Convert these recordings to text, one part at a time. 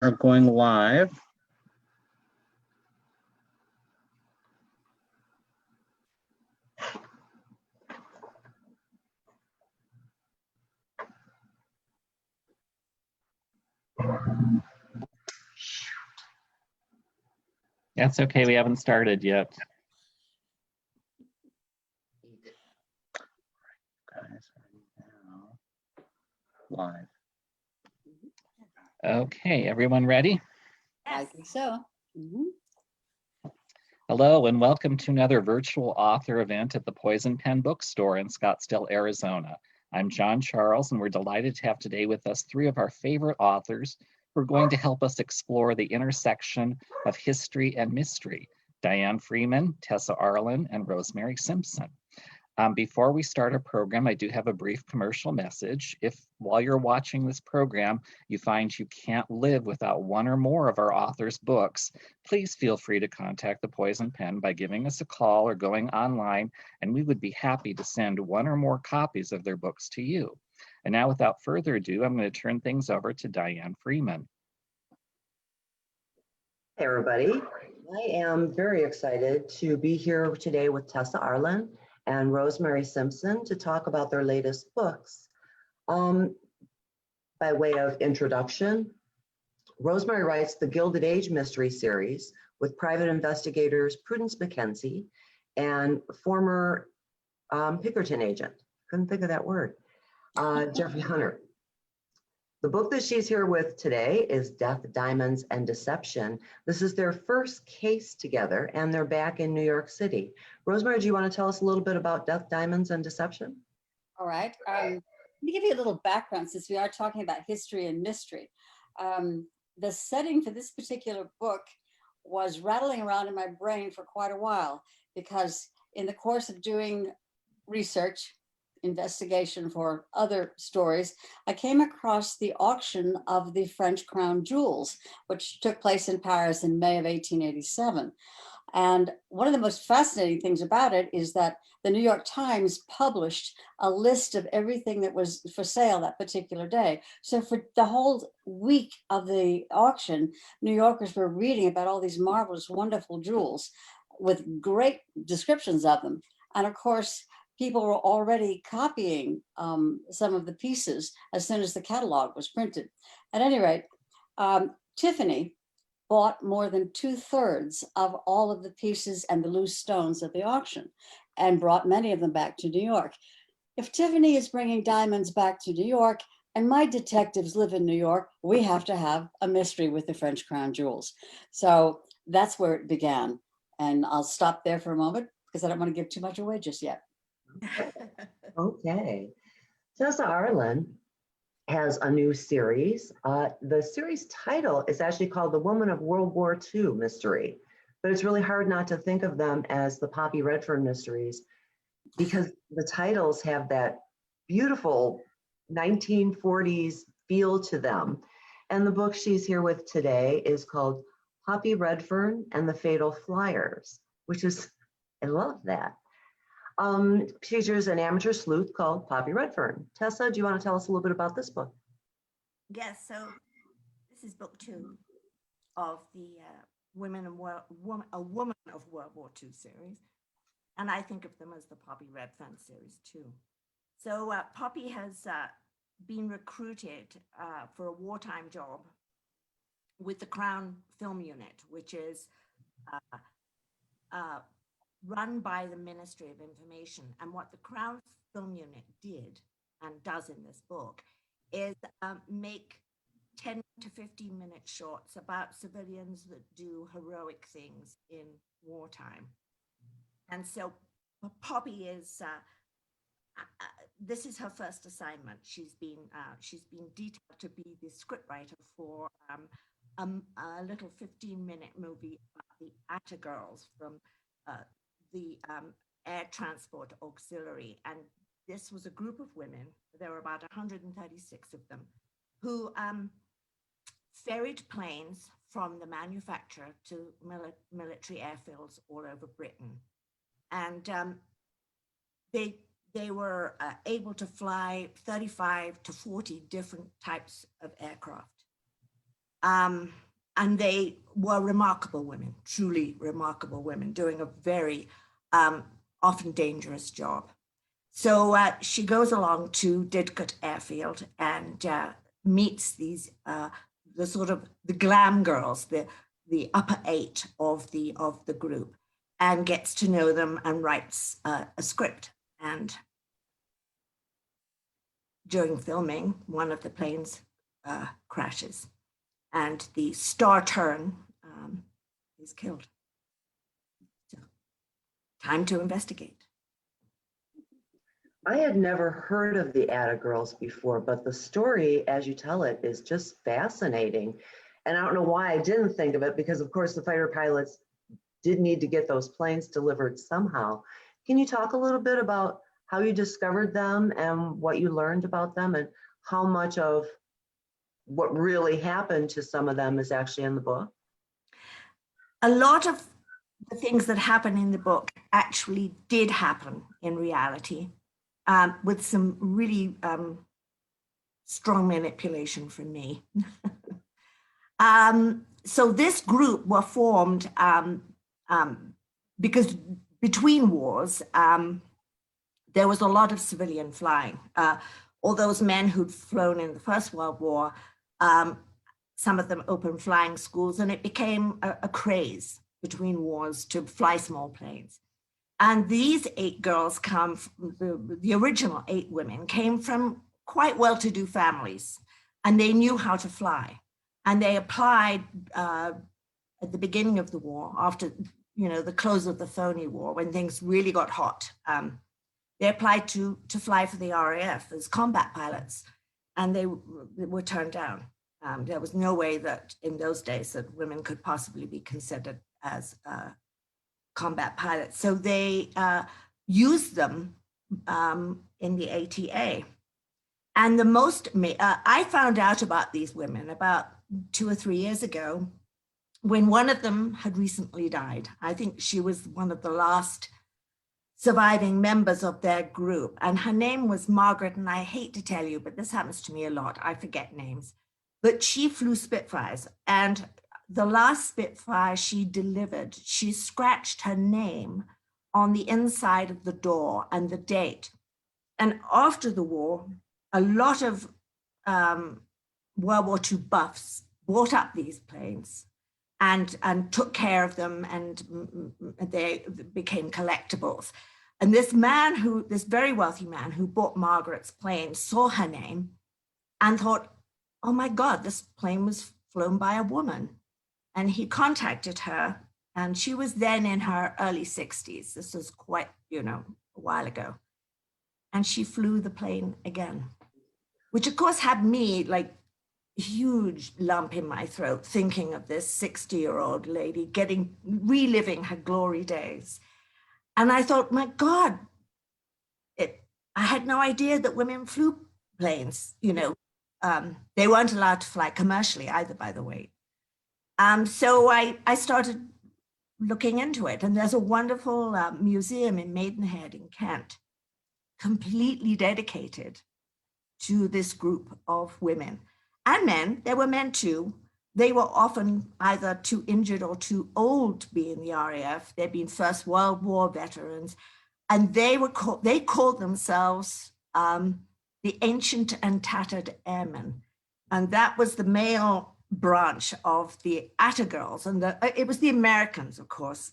Are going live. That's okay, we haven't started yet. Guys, now live. Okay, everyone ready? I think so. Hello and welcome to another virtual author event at the Poison Pen Bookstore in Scottsdale, Arizona. I'm John Charles and we're delighted to have today with us three of our favorite authors who are going to help us explore the intersection of history and mystery: Dianne Freeman, Tessa, Arlen, and Rosemary Simpson. Before we start our program, I do have a brief commercial message. If while you're watching this program, you find you can't live without one or more of our authors' books, please feel free to contact the Poison Pen by giving us a call or going online, and we would be happy to send one or more copies of their books to you. And now, without further ado, I'm going to turn things over to Dianne Freeman. Hey everybody, I am very excited to be here today with Tessa, Arlen, and Rosemary Simpson to talk about their latest books. By way of introduction, Rosemary writes the Gilded Age mystery series with private investigators Prudence McKenzie and former Pinkerton agent, couldn't think of that word, Jeffrey Hunter. The book that she's here with today is Death, Diamonds, and Deception. This is their first case together, and they're back in New York City. Rosemary, do you want to tell us a little bit about Death, Diamonds, and Deception? All right. Let me give you a little background since we are talking about history and mystery. The setting for this particular book was rattling around in my brain for quite a while because in the course of doing research, investigation for other stories, I came across the auction of the French crown jewels, which took place in Paris in May of 1887. And one of the most fascinating things about it is that the New York Times published a list of everything that was for sale that particular day. So for the whole week of the auction, New Yorkers were reading about all these marvelous, wonderful jewels with great descriptions of them. And of course, people were already copying some of the pieces as soon as the catalog was printed. At any rate, Tiffany bought more than 2/3 of all of the pieces and the loose stones at the auction and brought many of them back to New York. If Tiffany is bringing diamonds back to New York and my detectives live in New York, we have to have a mystery with the French crown jewels. So that's where it began. And I'll stop there for a moment because I don't want to give too much away just yet. Okay. Tessa, Arlen has a new series. The series title is actually called The Woman of World War II Mystery, but it's really hard not to think of them as the Poppy Redfern mysteries because the titles have that beautiful 1940s feel to them. And the book she's here with today is called Poppy Redfern and the Fatal Flyers, which is, I love that. Features an amateur sleuth called Poppy Redfern. Tessa, do you want to tell us a little bit about this book? Yes, so this is book 2 of the A Woman of World War II series. And I think of them as the Poppy Redfern series too. So Poppy has been recruited for a wartime job with the Crown Film Unit, which is run by the Ministry of Information. And what the Crown Film Unit did and does in this book is make 10 to 15-minute shorts about civilians that do heroic things in wartime. And so Poppy is, this is her first assignment. She's been detailed to be the scriptwriter for a little 15-minute movie about the Atta Girls from the Air Transport Auxiliary. And this was a group of women, there were about 136 of them, who ferried planes from the manufacturer to military airfields all over Britain. And they were able to fly 35 to 40 different types of aircraft. And they were remarkable women, truly remarkable women, doing a very often dangerous job. So she goes along to Didcot Airfield and meets these the sort of the glam girls, the upper eight of the group, and gets to know them and writes a script. And during filming, one of the planes crashes, and the star turn is killed. So, time to investigate. I had never heard of the Atta Girls before, but the story, as you tell it, is just fascinating. And I don't know why I didn't think of it, because of course the fighter pilots did need to get those planes delivered somehow. Can you talk a little bit about how you discovered them and what you learned about them, and how much of what really happened to some of them is actually in the book? A lot of the things that happen in the book actually did happen in reality, with some really strong manipulation from me. So this group were formed because between wars, there was a lot of civilian flying. All those men who'd flown in the First World War, some of them opened flying schools, and it became a craze between wars to fly small planes. And these 8 girls come from, the original 8 women came from quite well-to-do families, and they knew how to fly. And they applied at the beginning of the war, after the close of the phony war, when things really got hot. They applied to fly for the RAF as combat pilots, and they were turned down. There was no way that in those days that women could possibly be considered as combat pilots. So they used them in the ATA. And the most, I found out about these women about 2 or 3 years ago, when one of them had recently died. I think she was one of the last surviving members of their group. And her name was Margaret, and I hate to tell you, but this happens to me a lot. I forget names. But she flew Spitfires, and the last Spitfire she delivered, she scratched her name on the inside of the door and the date. And after the war, a lot of World War II buffs bought up these planes and took care of them, and they became collectibles. And this very wealthy man who bought Margaret's plane saw her name and thought, oh my God, this plane was flown by a woman. And he contacted her, and she was then in her early 60s. This was quite, a while ago. And she flew the plane again, which of course had me like a huge lump in my throat, thinking of this 60-year-old lady reliving her glory days. And I thought, my God, I had no idea that women flew planes, they weren't allowed to fly commercially either, by the way. So I started looking into it, and there's a wonderful museum in Maidenhead in Kent, completely dedicated to this group of women and men. There were men too. They were often either too injured or too old to be in the RAF. They'd been First World War veterans, and they called themselves the Ancient and Tattered Airmen. And that was the male branch of the Atta Girls. And it was the Americans, of course.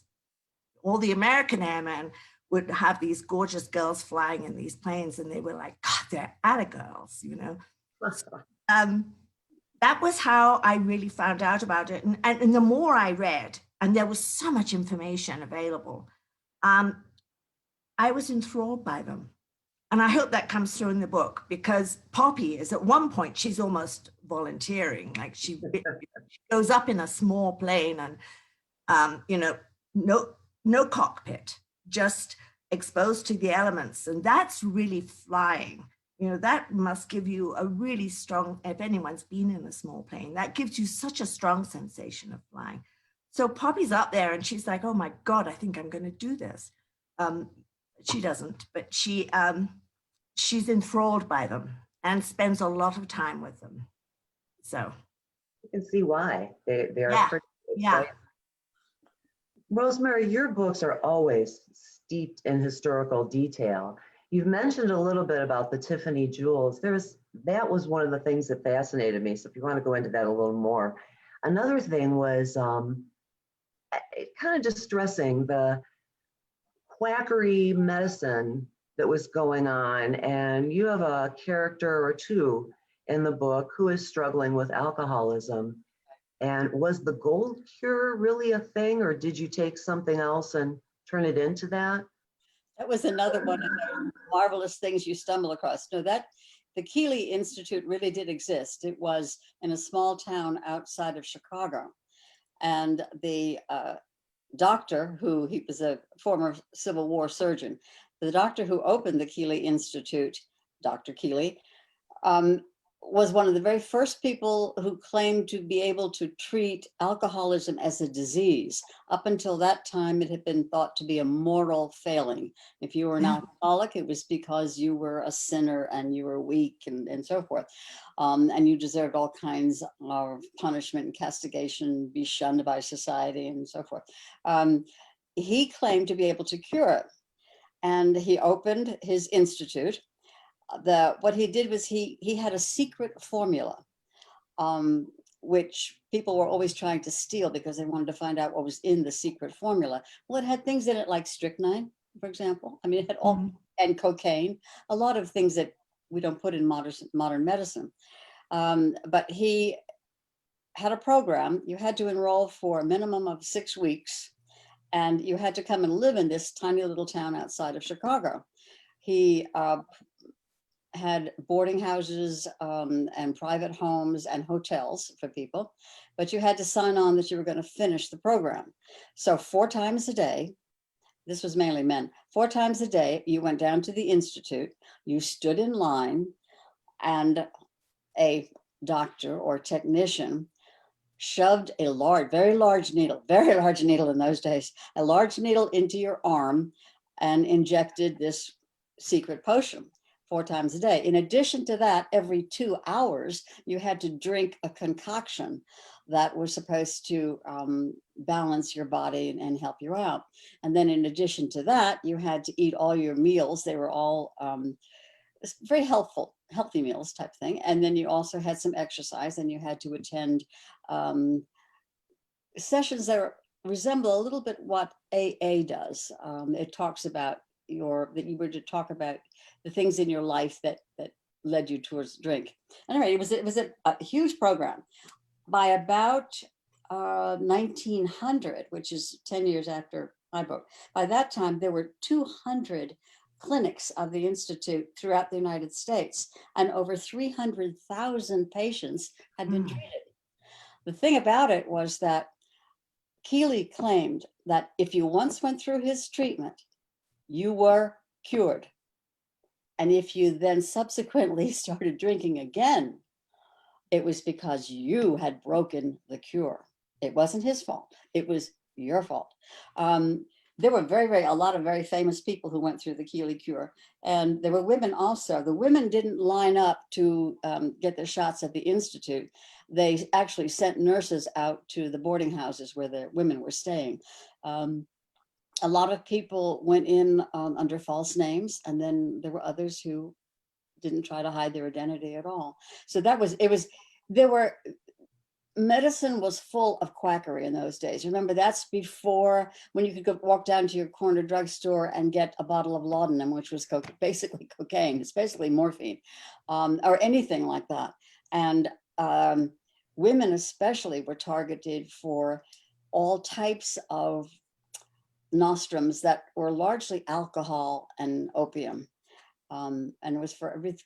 All the American airmen would have these gorgeous girls flying in these planes, and they were like, God, they're Atta Girls, That was how I really found out about it. And the more I read, and there was so much information available, I was enthralled by them. And I hope that comes through in the book, because Poppy is, at one point, she's almost volunteering. Like she goes up in a small plane and, no cockpit, just exposed to the elements. And that's really flying. That must give you a really strong, if anyone's been in a small plane, that gives you such a strong sensation of flying. So Poppy's up there and she's like, oh my God, I think I'm going to do this. She doesn't, but she's enthralled by them and spends a lot of time with them. So can see why. They are Yeah, pretty yeah. exciting. Rosemary, your books are always steeped in historical detail. You've mentioned a little bit about the Tiffany jewels. That was one of the things that fascinated me. So if you want to go into that a little more. Another thing was kind of distressing, the quackery medicine that was going on. And you have a character or two in the book who is struggling with alcoholism. And was the gold cure really a thing, or did you take something else and turn it into that? That was another one of those marvelous things you stumble across. No, that the Keeley Institute really did exist. It was in a small town outside of Chicago. And the doctor he was a former Civil War surgeon, the doctor who opened the Keeley Institute, Dr. Keeley, was one of the very first people who claimed to be able to treat alcoholism as a disease. Up until that time, it had been thought to be a moral failing. If you were an alcoholic, it was because you were a sinner and you were weak and so forth. And you deserved all kinds of punishment and castigation, be shunned by society and so forth. He claimed to be able to cure it. And he opened his institute. What he did was he had a secret formula, which people were always trying to steal because they wanted to find out what was in the secret formula. Well, it had things in it like strychnine, for example. I mean, it had all, and cocaine, a lot of things that we don't put in modern medicine. But he had a program. You had to enroll for a minimum of 6 weeks, and you had to come and live in this tiny little town outside of Chicago. He had boarding houses and private homes and hotels for people, but you had to sign on that you were going to finish the program. So 4 times a day, this was mainly men, 4 times a day, you went down to the Institute, you stood in line, and a doctor or technician shoved a very large needle in those days, a large needle into your arm and injected this secret potion 4 times a day. In addition to that, every 2 hours, you had to drink a concoction that was supposed to balance your body and help you out. And then in addition to that, you had to eat all your meals. They were all very healthy meals type thing. And then you also had some exercise, and you had to attend sessions that resemble a little bit what AA does. It talks about that you were to talk about the things in your life that led you towards drink. Anyway, it was a huge program. By about 1900, which is 10 years after my book, by that time there were 200 clinics of the Institute throughout the United States, and over 300,000 patients had been treated. The thing about it was that Keeley claimed that if you once went through his treatment, you were cured. And if you then subsequently started drinking again, it was because you had broken the cure. It wasn't his fault. It was your fault. There were a lot of very famous people who went through the Keeley cure. And there were women also. The women didn't line up to get their shots at the Institute. They actually sent nurses out to the boarding houses where the women were staying. A lot of people went in under false names, and then there were others who didn't try to hide their identity at all. So medicine was full of quackery in those days. Remember, that's before when you could go walk down to your corner drugstore and get a bottle of laudanum, which was basically cocaine. It's basically morphine, or anything like that. And women especially were targeted for all types of nostrums that were largely alcohol and opium. And it was for every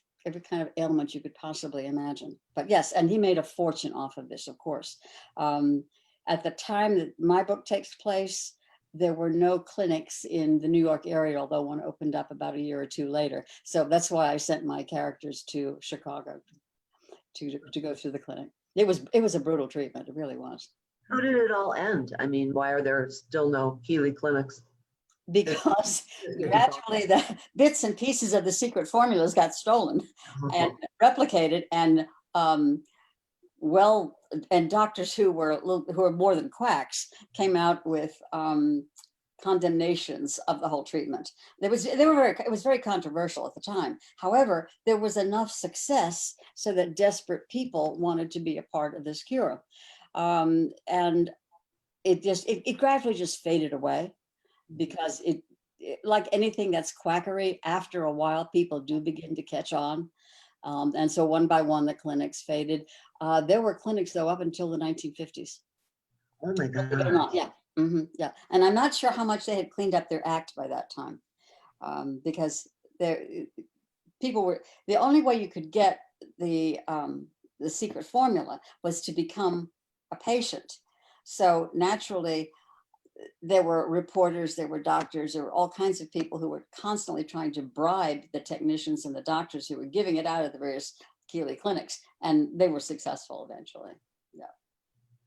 kind of ailment you could possibly imagine. But yes, and he made a fortune off of this, of course. At the time that my book takes place, there were no clinics in the New York area, although one opened up about a year or 2 later. So that's why I sent my characters to Chicago to go through the clinic. It was a brutal treatment. It really was. How did it all end? I mean, why are there still no Keeley clinics? Because gradually the bits and pieces of the secret formulas got stolen and replicated, and well, and doctors who were who were more than quacks came out with condemnations of the whole treatment. It was very controversial at the time. However, there was enough success so that desperate people wanted to be a part of this cure, and it gradually just faded away, because like anything that's quackery, after a while people do begin to catch on. And so one by one the clinics faded. There were clinics though up until the 1950s. Oh my Believe it or God. not, yeah. Yeah, and I'm not sure how much they had cleaned up their act by that time, because people were, the only way you could get the secret formula was to become a patient. So naturally, there were reporters, there were doctors, there were all kinds of people who were constantly trying to bribe the technicians and the doctors who were giving it out at the various Keeley clinics, and they were successful eventually. Yeah.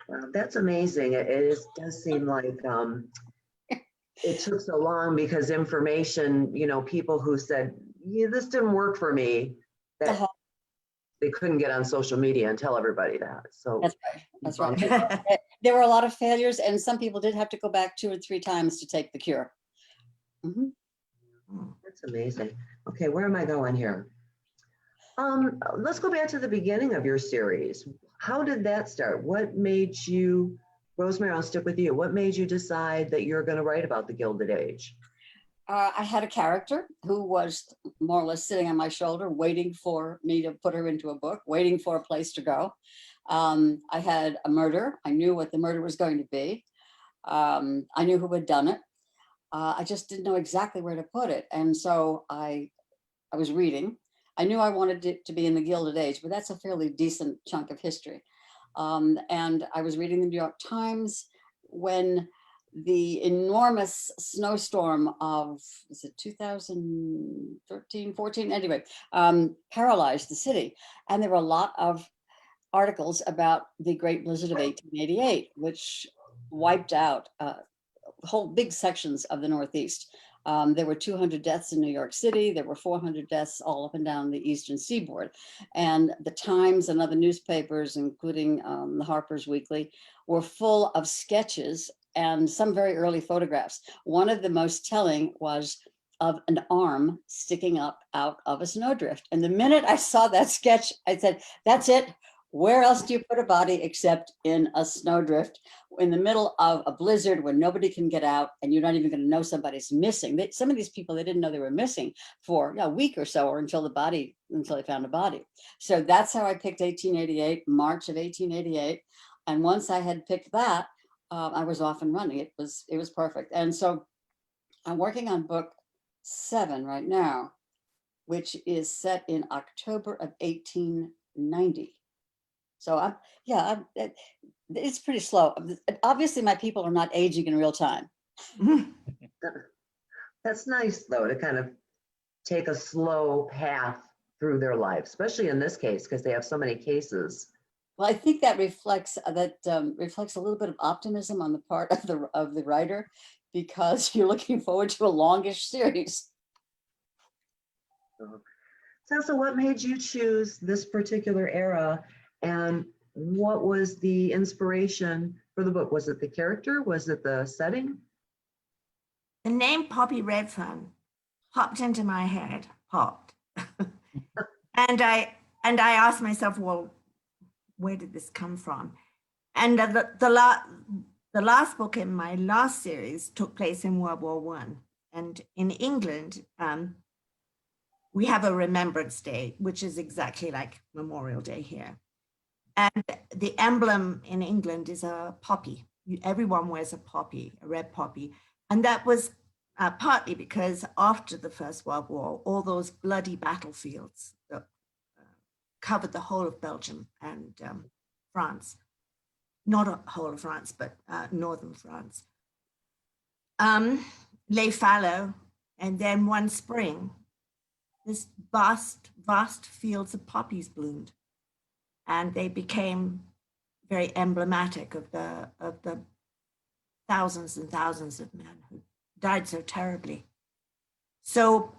Wow, that's amazing. Does seem like it took so long because information, people who said, yeah, this didn't work for me, that they couldn't get on social media and tell everybody that. So That's right. That's right. There were a lot of failures, and some people did have to go back 2 or 3 times to take the cure. Mhm. That's amazing. Okay, where am I going here? Let's go back to the beginning of your series. How did that start? What made you, Rosemary, I'll stick with you. What made you decide that you're going to write about the Gilded Age? I had a character who was more or less sitting on my shoulder, waiting for me to put her into a book, waiting for a place to go. I had a murder. I knew what the murder was going to be. I knew who had done it. I just didn't know exactly where to put it. And so I was reading. I knew I wanted it to be in the Gilded Age, but that's a fairly decent chunk of history. And I was reading the New York Times when the enormous snowstorm of, is it 2013, 14? Anyway, paralyzed the city. And there were a lot of articles about the Great Blizzard of 1888, which wiped out whole big sections of the Northeast. There were 200 deaths in New York City. There were 400 deaths all up and down the Eastern Seaboard. And the Times and other newspapers, including the Harper's Weekly, were full of sketches and some very early photographs. One of the most telling was of an arm sticking up out of a snowdrift. And the minute I saw that sketch, I said, that's it. Where else do you put a body except in a snowdrift in the middle of a blizzard where nobody can get out and you're not even going to know somebody's missing? Some of these people, they didn't know they were missing for a week or so, or until they found a body. So that's how I picked 1888, March of 1888. And once I had picked that, I was off and running. It was perfect. And so I'm working on book 7 right now, which is set in October of 1890. So it's pretty slow. Obviously, my people are not aging in real time. That's nice, though, to kind of take a slow path through their life, especially in this case, because they have so many cases. Well, I think that reflects a little bit of optimism on the part of the writer, because you're looking forward to a longish series. So what made you choose this particular era, and what was the inspiration for the book? Was it the character? Was it the setting? The name Poppy Redfern popped into my head, and I asked myself, well, where did this come from? And the last book in my last series took place in World War I. And in England, we have a Remembrance Day, which is exactly like Memorial Day here. And the emblem in England is a poppy. Everyone wears a poppy, a red poppy. And that was partly because after the First World War, all those bloody battlefields that covered the whole of Belgium and France, not a whole of France, but northern France, lay fallow. And then one spring, this vast fields of poppies bloomed. And they became very emblematic of the thousands and thousands of men who died so terribly. So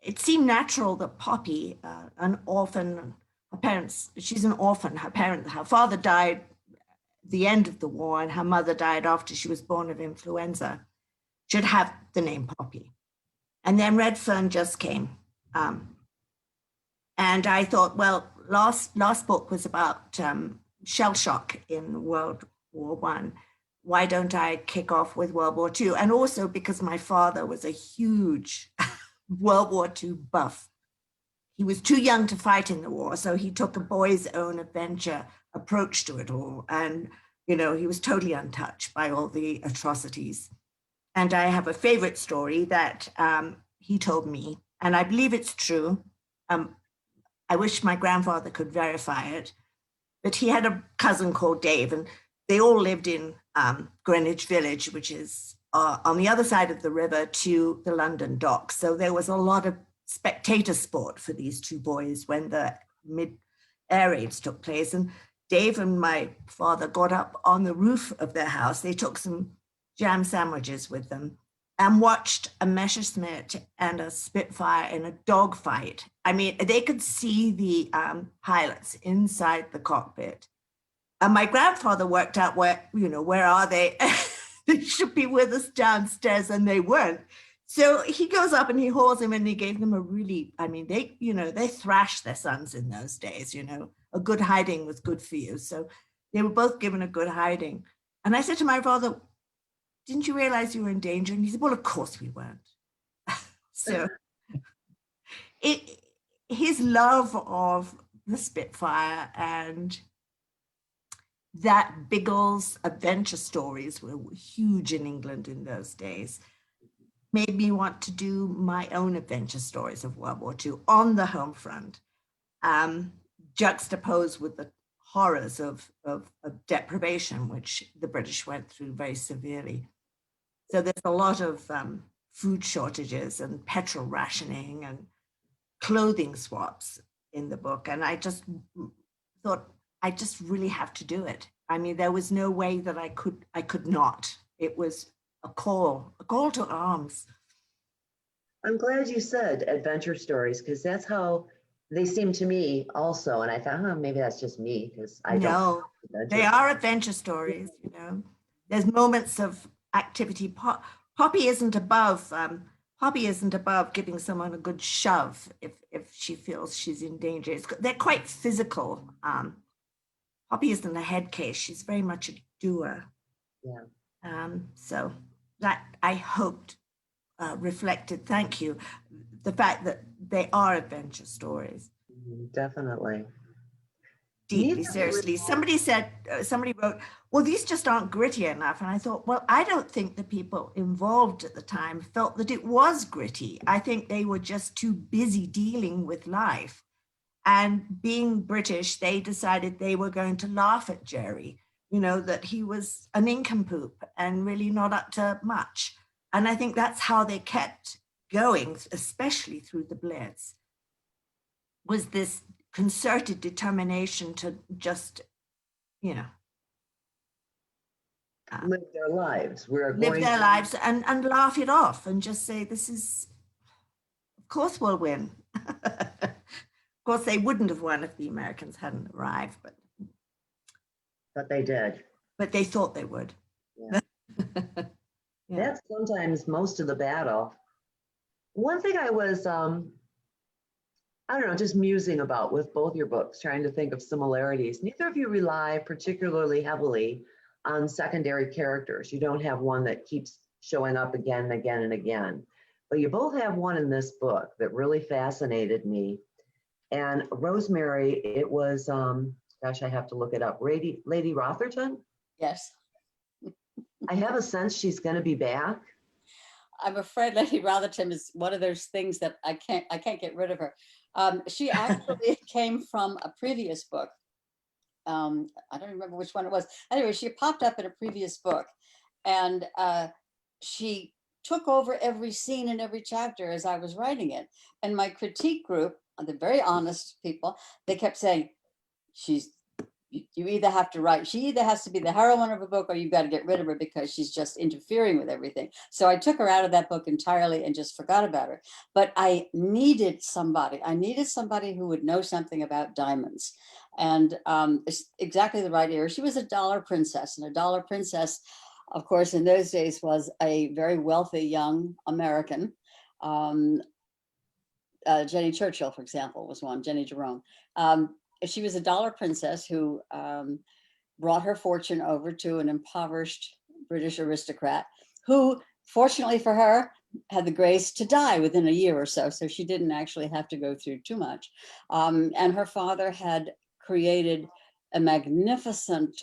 it seemed natural that Poppy, an orphan her parents, she's an orphan. Her father died at the end of the war, and her mother died after she was born of influenza, should have the name Poppy. And then Red Fern just came. And I thought, well, last book was about shell shock in World War I. Why don't I kick off with World War II? And also because my father was a huge World War II buff. He was too young to fight in the war, so he took a boy's own adventure approach to it all. And, you know, he was totally untouched by all the atrocities. And I have a favorite story that he told me, and I believe it's true. I wish my grandfather could verify it, but he had a cousin called Dave, and they all lived in Greenwich Village, which is on the other side of the river to the London docks. So there was a lot of spectator sport for these two boys when the air raids took place. And Dave and my father got up on the roof of their house. They took some jam sandwiches with them and watched a Messerschmitt and a Spitfire in a dogfight. I mean, they could see the pilots inside the cockpit. And my grandfather worked out where are they? They should be with us downstairs, and they weren't. So he goes up and he hauls him, and he gave them a really, I mean, they thrashed their sons in those days, a good hiding was good for you. So they were both given a good hiding. And I said to my father, didn't you realize you were in danger? And he said, well, of course we weren't. So his love of the Spitfire and that Biggles adventure stories were huge in England in those days, made me want to do my own adventure stories of World War II on the home front, juxtaposed with the horrors of deprivation, which the British went through very severely. So there's a lot of food shortages and petrol rationing and clothing swaps in the book. And I just thought, I just really have to do it. I mean, there was no way that I could not. It was a call to arms. I'm glad you said adventure stories, because that's how they seem to me also. And I thought, maybe that's just me, because I No, don't. they are adventure stories, There's moments of activity. Poppy isn't above giving someone a good shove if she feels she's in danger. They're quite physical. Poppy isn't a head case. She's very much a doer. Yeah. So that I hoped reflected, thank you, the fact that they are adventure stories. Definitely. Deeply seriously. Somebody wrote, well, these just aren't gritty enough. And I thought, well, I don't think the people involved at the time felt that it was gritty. I think they were just too busy dealing with life. And being British, they decided they were going to laugh at Jerry, that he was a nincompoop and really not up to much. And I think that's how they kept going, especially through the Blitz, was this concerted determination to just, live their lives. Live their lives and laugh it off and just say, of course we'll win. Of course, they wouldn't have won if the Americans hadn't arrived, but they did. But they thought they would. Yeah. Yeah. That's sometimes most of the battle. One thing I was, just musing about with both your books, trying to think of similarities. Neither of you rely particularly heavily on secondary characters. You don't have one that keeps showing up again and again and again. But you both have one in this book that really fascinated me. And Rosemary, it was, I have to look it up. Lady Rotherton? Yes. I have a sense she's going to be back. I'm afraid Lady Rotherton is one of those things that I can't get rid of her. She actually came from a previous book. I don't remember which one it was. Anyway, she popped up in a previous book, and she took over every scene in every chapter as I was writing it. And my critique group, the very honest people, they kept saying, you either have to write, she either has to be the heroine of a book or you've got to get rid of her because she's just interfering with everything. So I took her out of that book entirely and just forgot about her. But I needed somebody who would know something about diamonds. And it's exactly the right era. She was a dollar princess, and a dollar princess, of course, in those days was a very wealthy young American. Jenny Churchill, for example, was one, Jenny Jerome. She was a dollar princess who brought her fortune over to an impoverished British aristocrat who, fortunately for her, had the grace to die within a year or so. So she didn't actually have to go through too much. And her father had created a magnificent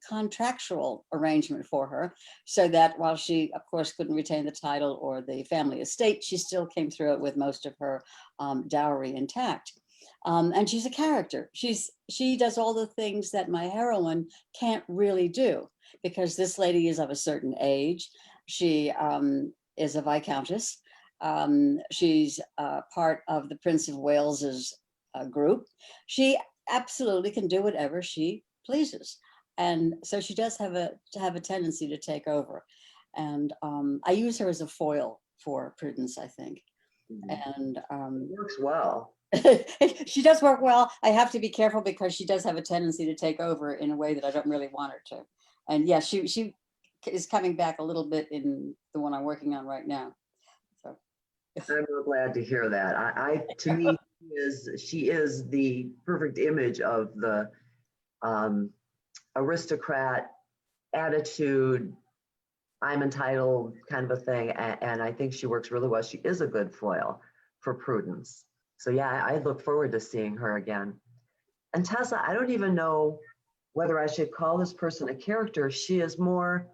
contractual arrangement for her, so that while she, of course, couldn't retain the title or the family estate, she still came through it with most of her dowry intact. And she's a character. She does all the things that my heroine can't really do, because this lady is of a certain age. She is a viscountess. She's part of the Prince of Wales's group. She absolutely can do whatever she pleases, and so she does have a tendency to take over. And I use her as a foil for Prudence, I think. And It works well. she does work well. I have to be careful because she does have a tendency to take over in a way that I don't really want her to. And yeah, she is coming back a little bit in the one I'm working on right now. So I'm real glad to hear that. I to me, she is the perfect image of the aristocrat attitude, I'm entitled kind of a thing. And I think she works really well. She is a good foil for Prudence. So yeah, I look forward to seeing her again. And Tessa, I don't even know whether I should call this person a character. She is more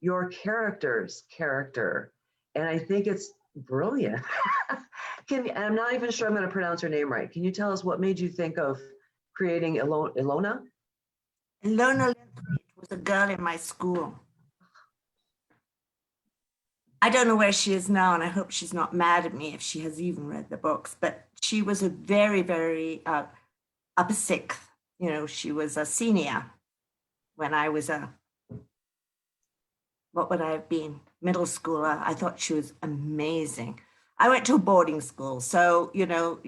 your character's character. And I think it's brilliant. I'm not even sure I'm going to pronounce her name right. Can you tell us what made you think of creating Ilona? Ilona Linthwaite was a girl in my school. I don't know where she is now, and I hope she's not mad at me if she has even read the books, but she was a very, very upper sixth. You know, she was a senior when I was what would I have been? Middle schooler. I thought she was amazing. I went to a boarding school, so, you know,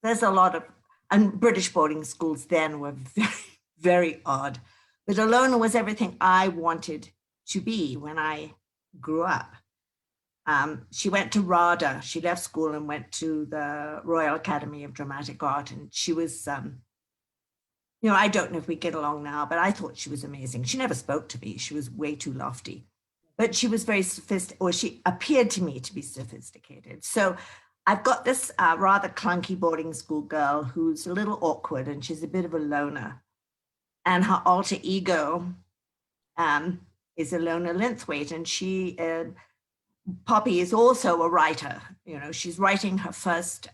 there's a lot of, and British boarding schools then were very, very odd. But Ilona was everything I wanted to be when I grew up. She went to RADA. She left school and went to the Royal Academy of Dramatic Art. And she was, you know, I don't know if we get along now, but I thought she was amazing. She never spoke to me. She was way too lofty. But she was very sophisticated, or she appeared to me to be sophisticated. So I've got this rather clunky boarding school girl who's a little awkward, and she's a bit of a loner. And her alter ego is Ilona Linthwaite, and she, Poppy is also a writer. You know, she's writing her first.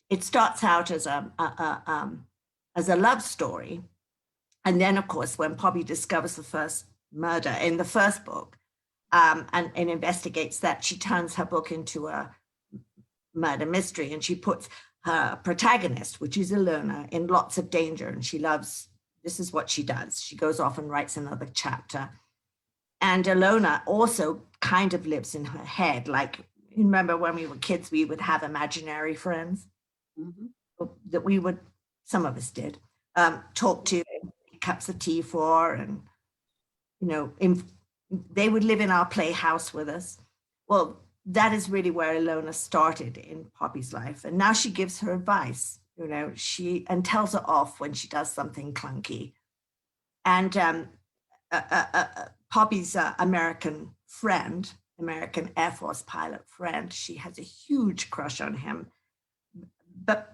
It starts out as a love story, and then, of course, when Poppy discovers the first murder in the first book, and investigates that, she turns her book into a murder mystery, and she puts her protagonist, which is Ilona, in lots of danger, and she loves. This is what she does. She goes off and writes another chapter. And Ilona also kind of lives in her head. Like, you remember when we were kids, we would have imaginary friends that we would, some of us did, talk to, cups of tea for, and, you know, they would live in our playhouse with us. Well, that is really where Ilona started in Poppy's life. And now she gives her advice, you know, and tells her off when she does something clunky. And Poppy's American friend, American Air Force pilot friend, she has a huge crush on him. But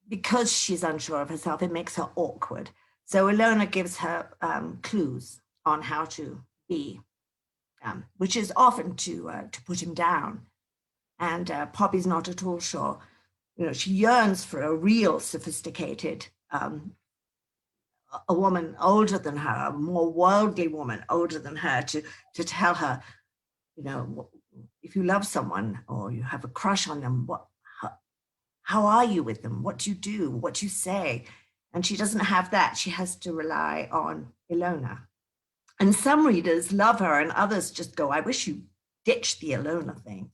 because she's unsure of herself, it makes her awkward. So Ilona gives her clues on how to be, which is often to put him down. And Poppy's not at all sure. You know, she yearns for a real sophisticated, a woman older than her, a more worldly woman older than her, to tell her, you know, if you love someone or you have a crush on them, how are you with them? What do you do? What do you say? And she doesn't have that. She has to rely on Ilona. And some readers love her and others just go, I wish you ditched the Ilona thing.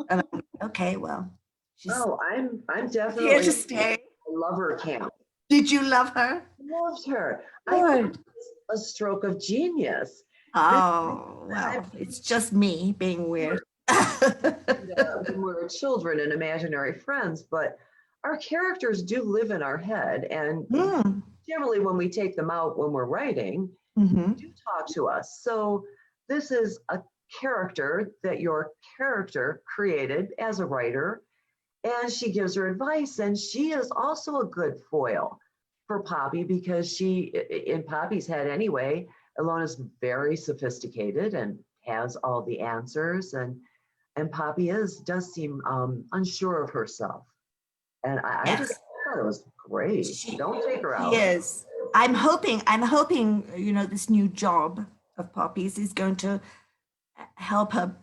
And I'm like, okay, well, she's Oh, I'm here definitely to stay. a lover camp. Did you love her? Loved her. I thought Good. it was a stroke of genius. Oh, well, it's just me being weird. When we're children and imaginary friends, but our characters do live in our head. And Mm, generally, when we take them out when we're writing, mhm. do talk to us. So this is a character that your character created as a writer, and she gives her advice, and she is also a good foil for Poppy because she, in Poppy's head anyway, Ilona's very sophisticated and has all the answers, and Poppy does seem unsure of herself. And I just Yes, thought it was great. she, Don't take her she out. is. I'm hoping, you know, this new job of Poppy's is going to help her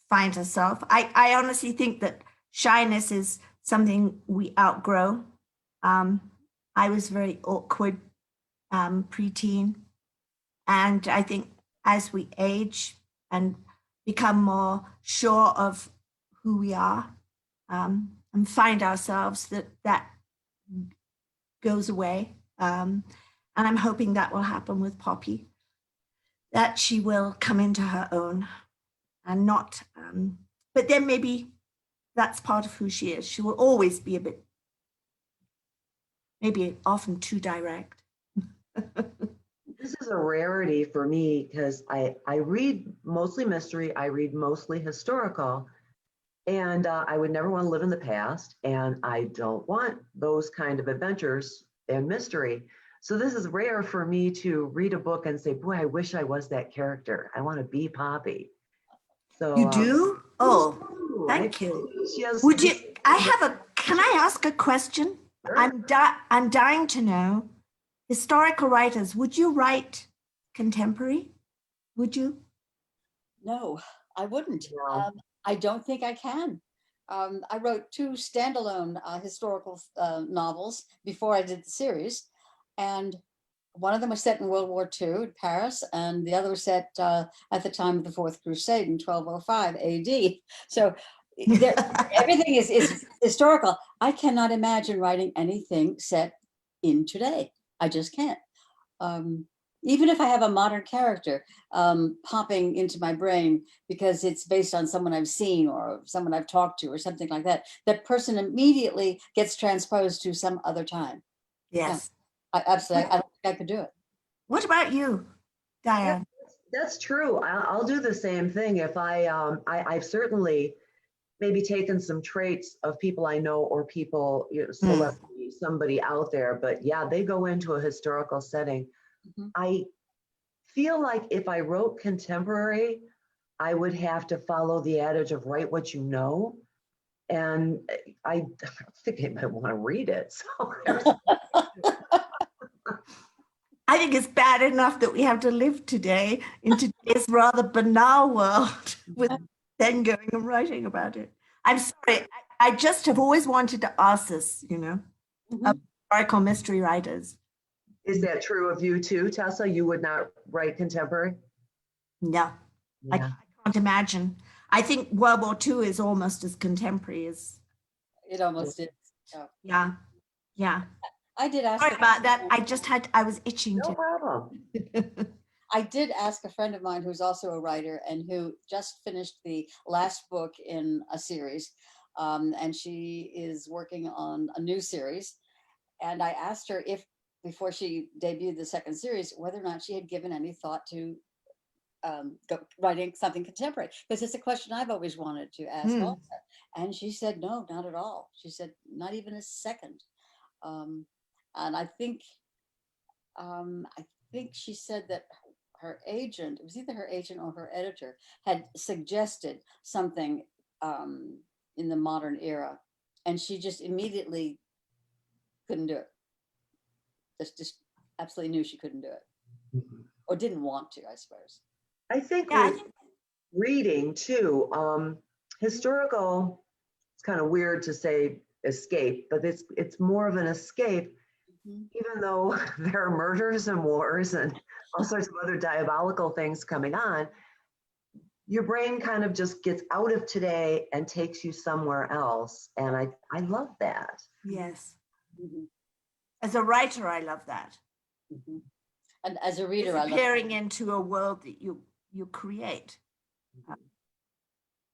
find herself. I honestly think that shyness is something we outgrow. I was very awkward preteen. And I think as we age and become more sure of who we are and find ourselves, that goes away. And I'm hoping that will happen with Poppy, that she will come into her own and not, but then maybe that's part of who she is. She will always be a bit, maybe often too direct. This is a rarity for me because I read mostly mystery, I read mostly historical, and I would never want to live in the past, and I don't want those kind of adventures and mystery. So this is rare for me to read a book and say, boy, I wish I was that character. I want to be Poppy. So You do? Oh, ooh, thank you. she has Would you, can I ask a question? Sure. I'm dying to know. Historical writers, would you write contemporary? Would you? No, I wouldn't. No. I don't think I can. I wrote two standalone historical novels before I did the series, and one of them was set in World War II in Paris, and the other was set at the time of the Fourth Crusade in 1205 AD. So everything is historical. I cannot imagine writing anything set in today. I just can't. Even if I have a modern character popping into my brain because it's based on someone I've seen or someone I've talked to or something like that, that person immediately gets transposed to some other time. Yes. Yeah, absolutely. I don't think I could do it. What about you, Diane? That's true. I'll do the same thing if I've certainly maybe taken some traits of people I know or people, celebrity, somebody out there, but yeah, they go into a historical setting. Mhm. I feel like if I wrote contemporary, I would have to follow the adage of write what you know. And I think I might want to read it. So I think it's bad enough that we have to live today in today's rather banal world with then going and writing about it. I'm sorry, I just have always wanted to ask this, of historical mystery writers. is that true of you too, Tessa? You would not write contemporary? No, I can't imagine. I think World War II is almost as contemporary as. It almost is. Yeah. I did ask. Sorry about that. I was itching No to. problem. I did ask a friend of mine who's also a writer and who just finished the last book in a series. And she is working on a new series. And I asked her if, before she debuted the second series, whether or not she had given any thought to writing something contemporary, because it's a question I've always wanted to ask also. And she said, no, not at all. She said, not even a second. And I think she said that her agent, it was either her agent or her editor, had suggested something in the modern era, and she just immediately couldn't do it. Just absolutely knew she couldn't do it, or didn't want to, I suppose. I think with reading too, historical, it's kind of weird to say escape, but it's more of an escape even though there are murders and wars and all sorts of other diabolical things coming on, your brain kind of just gets out of today and takes you somewhere else. And I love that. Yes. Mhm. As a writer, I love that. Mhm. And as a reader, I love Disappearing into a world that you create.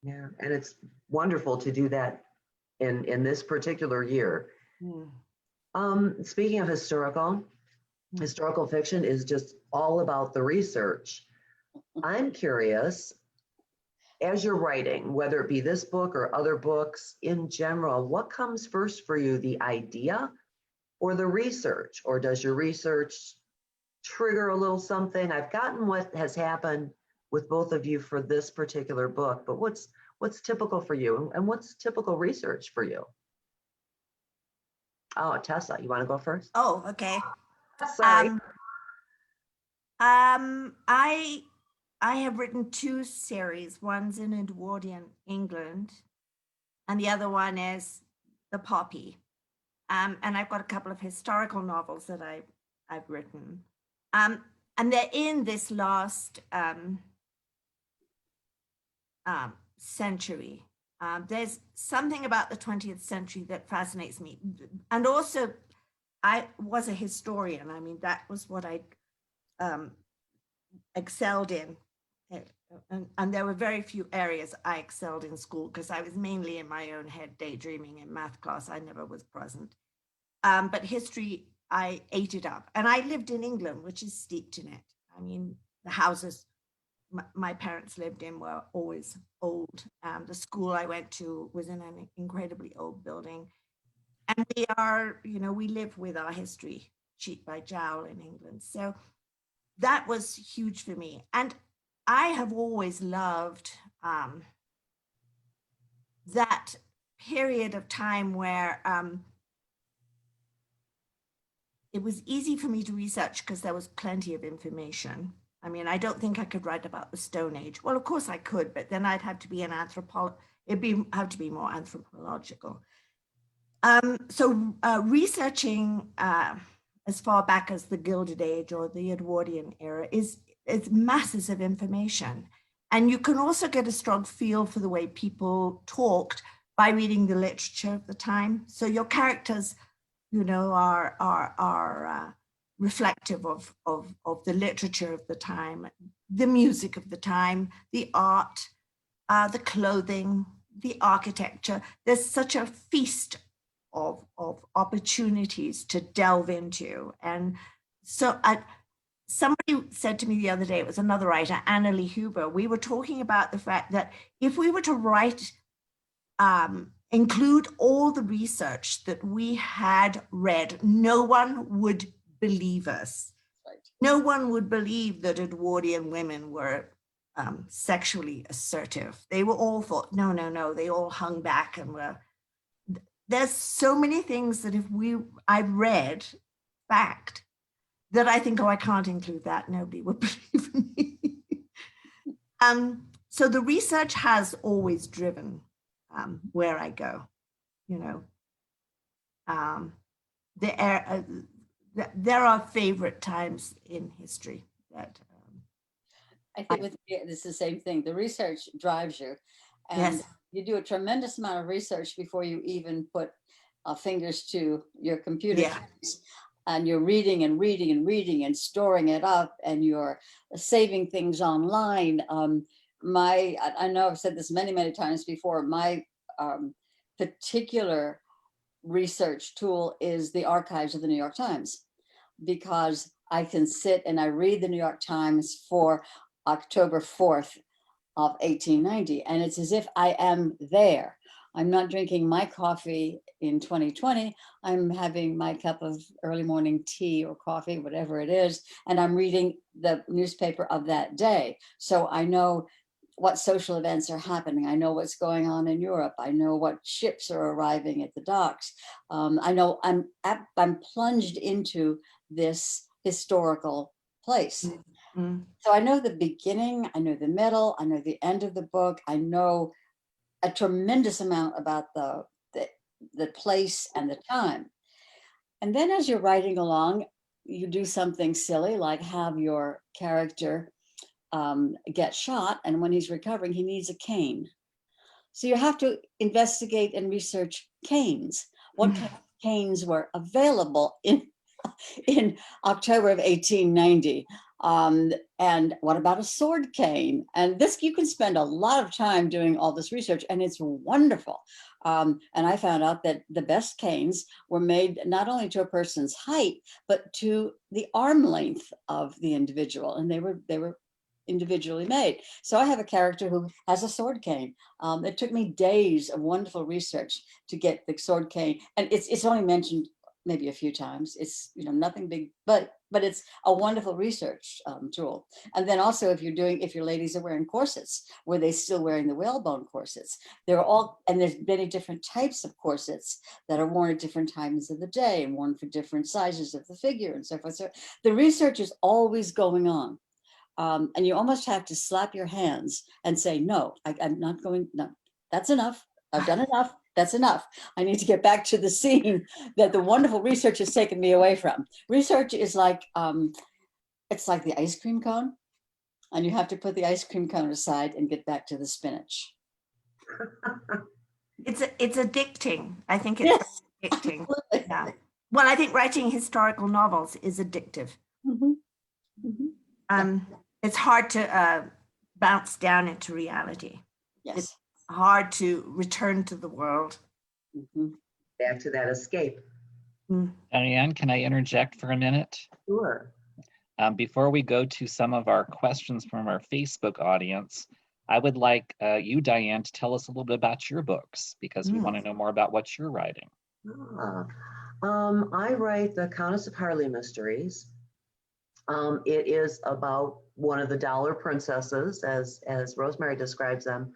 Yeah, and it's wonderful to do that in this particular year. Speaking of historical fiction is just all about the research. I'm curious, as you're writing, whether it be this book or other books in general, what comes first for you, the idea or the research? Or does your research trigger a little something? I've gotten what has happened with both of you for this particular book, but what's typical for you and what's typical research for you? Oh, Tessa, you want to go first? Oh, okay. Sorry. I have written 2 series. One's in Edwardian England, and the other one is The Poppy. And I've got a couple of historical novels that I've written. And they're in this last century. There's something about the 20th century that fascinates me. And also, I was a historian. I mean, that was what I excelled in. And there were very few areas I excelled in school because I was mainly in my own head daydreaming. In math class, I never was present. But history, I ate it up. And I lived in England, which is steeped in it. I mean, the houses my parents lived in were always old. The school I went to was in an incredibly old building. And we live with our history cheek by jowl in England. So that was huge for me. And I have always loved that period of time where it was easy for me to research because there was plenty of information. I mean, I don't think I could write about the Stone Age. Well, of course I could, but then I'd have to be an anthropologist. Have to be more anthropological. So researching as far back as the Gilded Age or the Edwardian era is masses of information. And you can also get a strong feel for the way people talked by reading the literature of the time. So your characters, are reflective of the literature of the time, the music of the time, the art, the clothing, the architecture. There's such a feast of opportunities to delve into. And so somebody said to me the other day, it was another writer, Annalie Huber, we were talking about the fact that if we were to write, include all the research that we had read, no one would believe us. Right. No one would believe that Edwardian women were sexually assertive. They were all thought, no, they all hung back and were. There's so many things that I've read, fact, that I think, I can't include that. Nobody would believe me. So the research has always driven where I go, there are favorite times in history that. I think with me, it's the same thing. The research drives you, and Yes. you do a tremendous amount of research before you even put fingers to your computer. Yeah. Keys. And you're reading and reading and reading and storing it up, and you're saving things online. I know I've said this many, many times before. My particular research tool is the archives of the New York Times, because I can sit and I read the New York Times for October 4th of 1890, and it's as if I am there. I'm not drinking my coffee in 2020. I'm having my cup of early morning tea or coffee, whatever it is, and I'm reading the newspaper of that day. So I know what social events are happening. I know what's going on in Europe. I know what ships are arriving at the docks. I know I'm plunged into this historical place. Mm. So I know the beginning, I know the middle, I know the end of the book. I know a tremendous amount about the place and the time. And then as you're writing along, you do something silly like have your character get shot, and when he's recovering, he needs a cane. So you have to investigate and research canes. What kind of canes were available in October of 1890? And what about a sword cane? And this, you can spend a lot of time doing all this research, and it's wonderful. And I found out that the best canes were made not only to a person's height, but to the arm length of the individual, and they were individually made. So I have a character who has a sword cane. It took me days of wonderful research to get the sword cane, and it's only mentioned maybe a few times. It's nothing big, but it's a wonderful research tool. And then also, if your ladies are wearing corsets, were they still wearing the whalebone corsets? There's many different types of corsets that are worn at different times of the day and worn for different sizes of the figure and so forth. So the research is always going on. And you almost have to slap your hands and say, no, I'm not going, no, that's enough. I've done enough. That's enough. I need to get back to the scene that the wonderful research has taken me away from. Research is like, it's like the ice cream cone, and you have to put the ice cream cone aside and get back to the spinach. It's addicting. I think it's Yes. addicting. Yeah. Well, I think writing historical novels is addictive. Mm-hmm. Mm-hmm. It's hard to bounce down into reality. Yes. It's hard to return to the world. Mm-hmm. Back to that escape. Diane, can I interject for a minute? Sure. Before we go to some of our questions from our Facebook audience, I would like you, Diane, to tell us a little bit about your books, because we want to know more about what you're writing. I write the Countess of Harley mysteries. It is about one of the dollar princesses, as Rosemary describes them,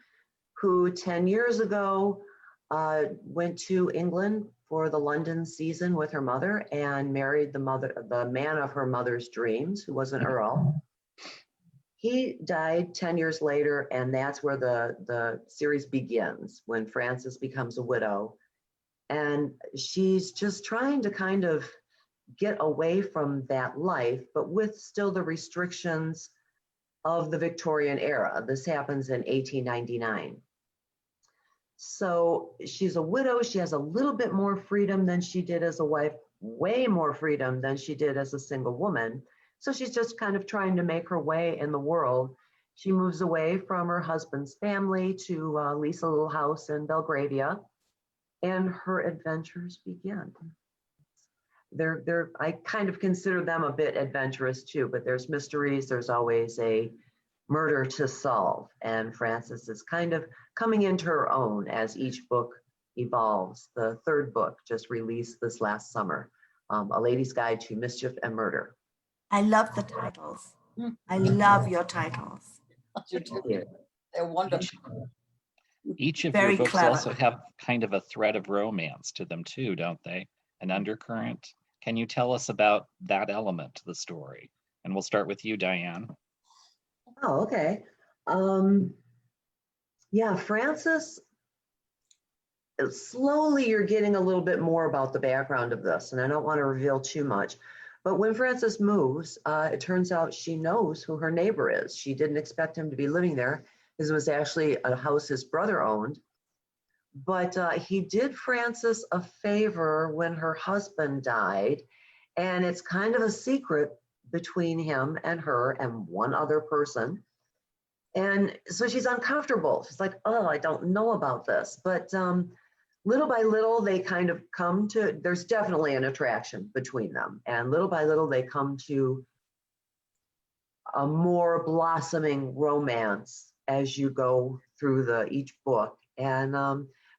who 10 years ago went to England for the London season with her mother and married the man of her mother's dreams, who was an earl. He died 10 years later, and that's where the series begins, when Frances becomes a widow. And she's just trying to kind of get away from that life, but with still the restrictions of the Victorian era. This happens in 1899. So she's a widow. She has a little bit more freedom than she did as a wife, way more freedom than she did as a single woman. So she's just kind of trying to make her way in the world. She moves away from her husband's family to lease a little house in Belgravia, and her adventures begin. I kind of consider them a bit adventurous too, but there's mysteries. There's always a murder to solve, and Frances is kind of coming into her own as each book evolves. The third book just released this last summer, A Lady's Guide to Mischief and Murder. I love the titles. I love your titles. They're wonderful. Each of Very your books clever. also have kind of a thread of romance to them too, don't they? An undercurrent. Can you tell us about that element to the story? And we'll start with you, Diane. Oh, okay. Yeah, Frances, slowly you're getting a little bit more about the background of this, and I don't want to reveal too much. But when Frances moves, it turns out she knows who her neighbor is. She didn't expect him to be living there. This was actually a house his brother owned. But he did Frances a favor when her husband died, and it's kind of a secret between him and her and one other person. And so she's uncomfortable. She's like, oh, I don't know about this. But little by little, they kind of come to, there's definitely an attraction between them. And little by little, they come to a more blossoming romance as you go through each book. And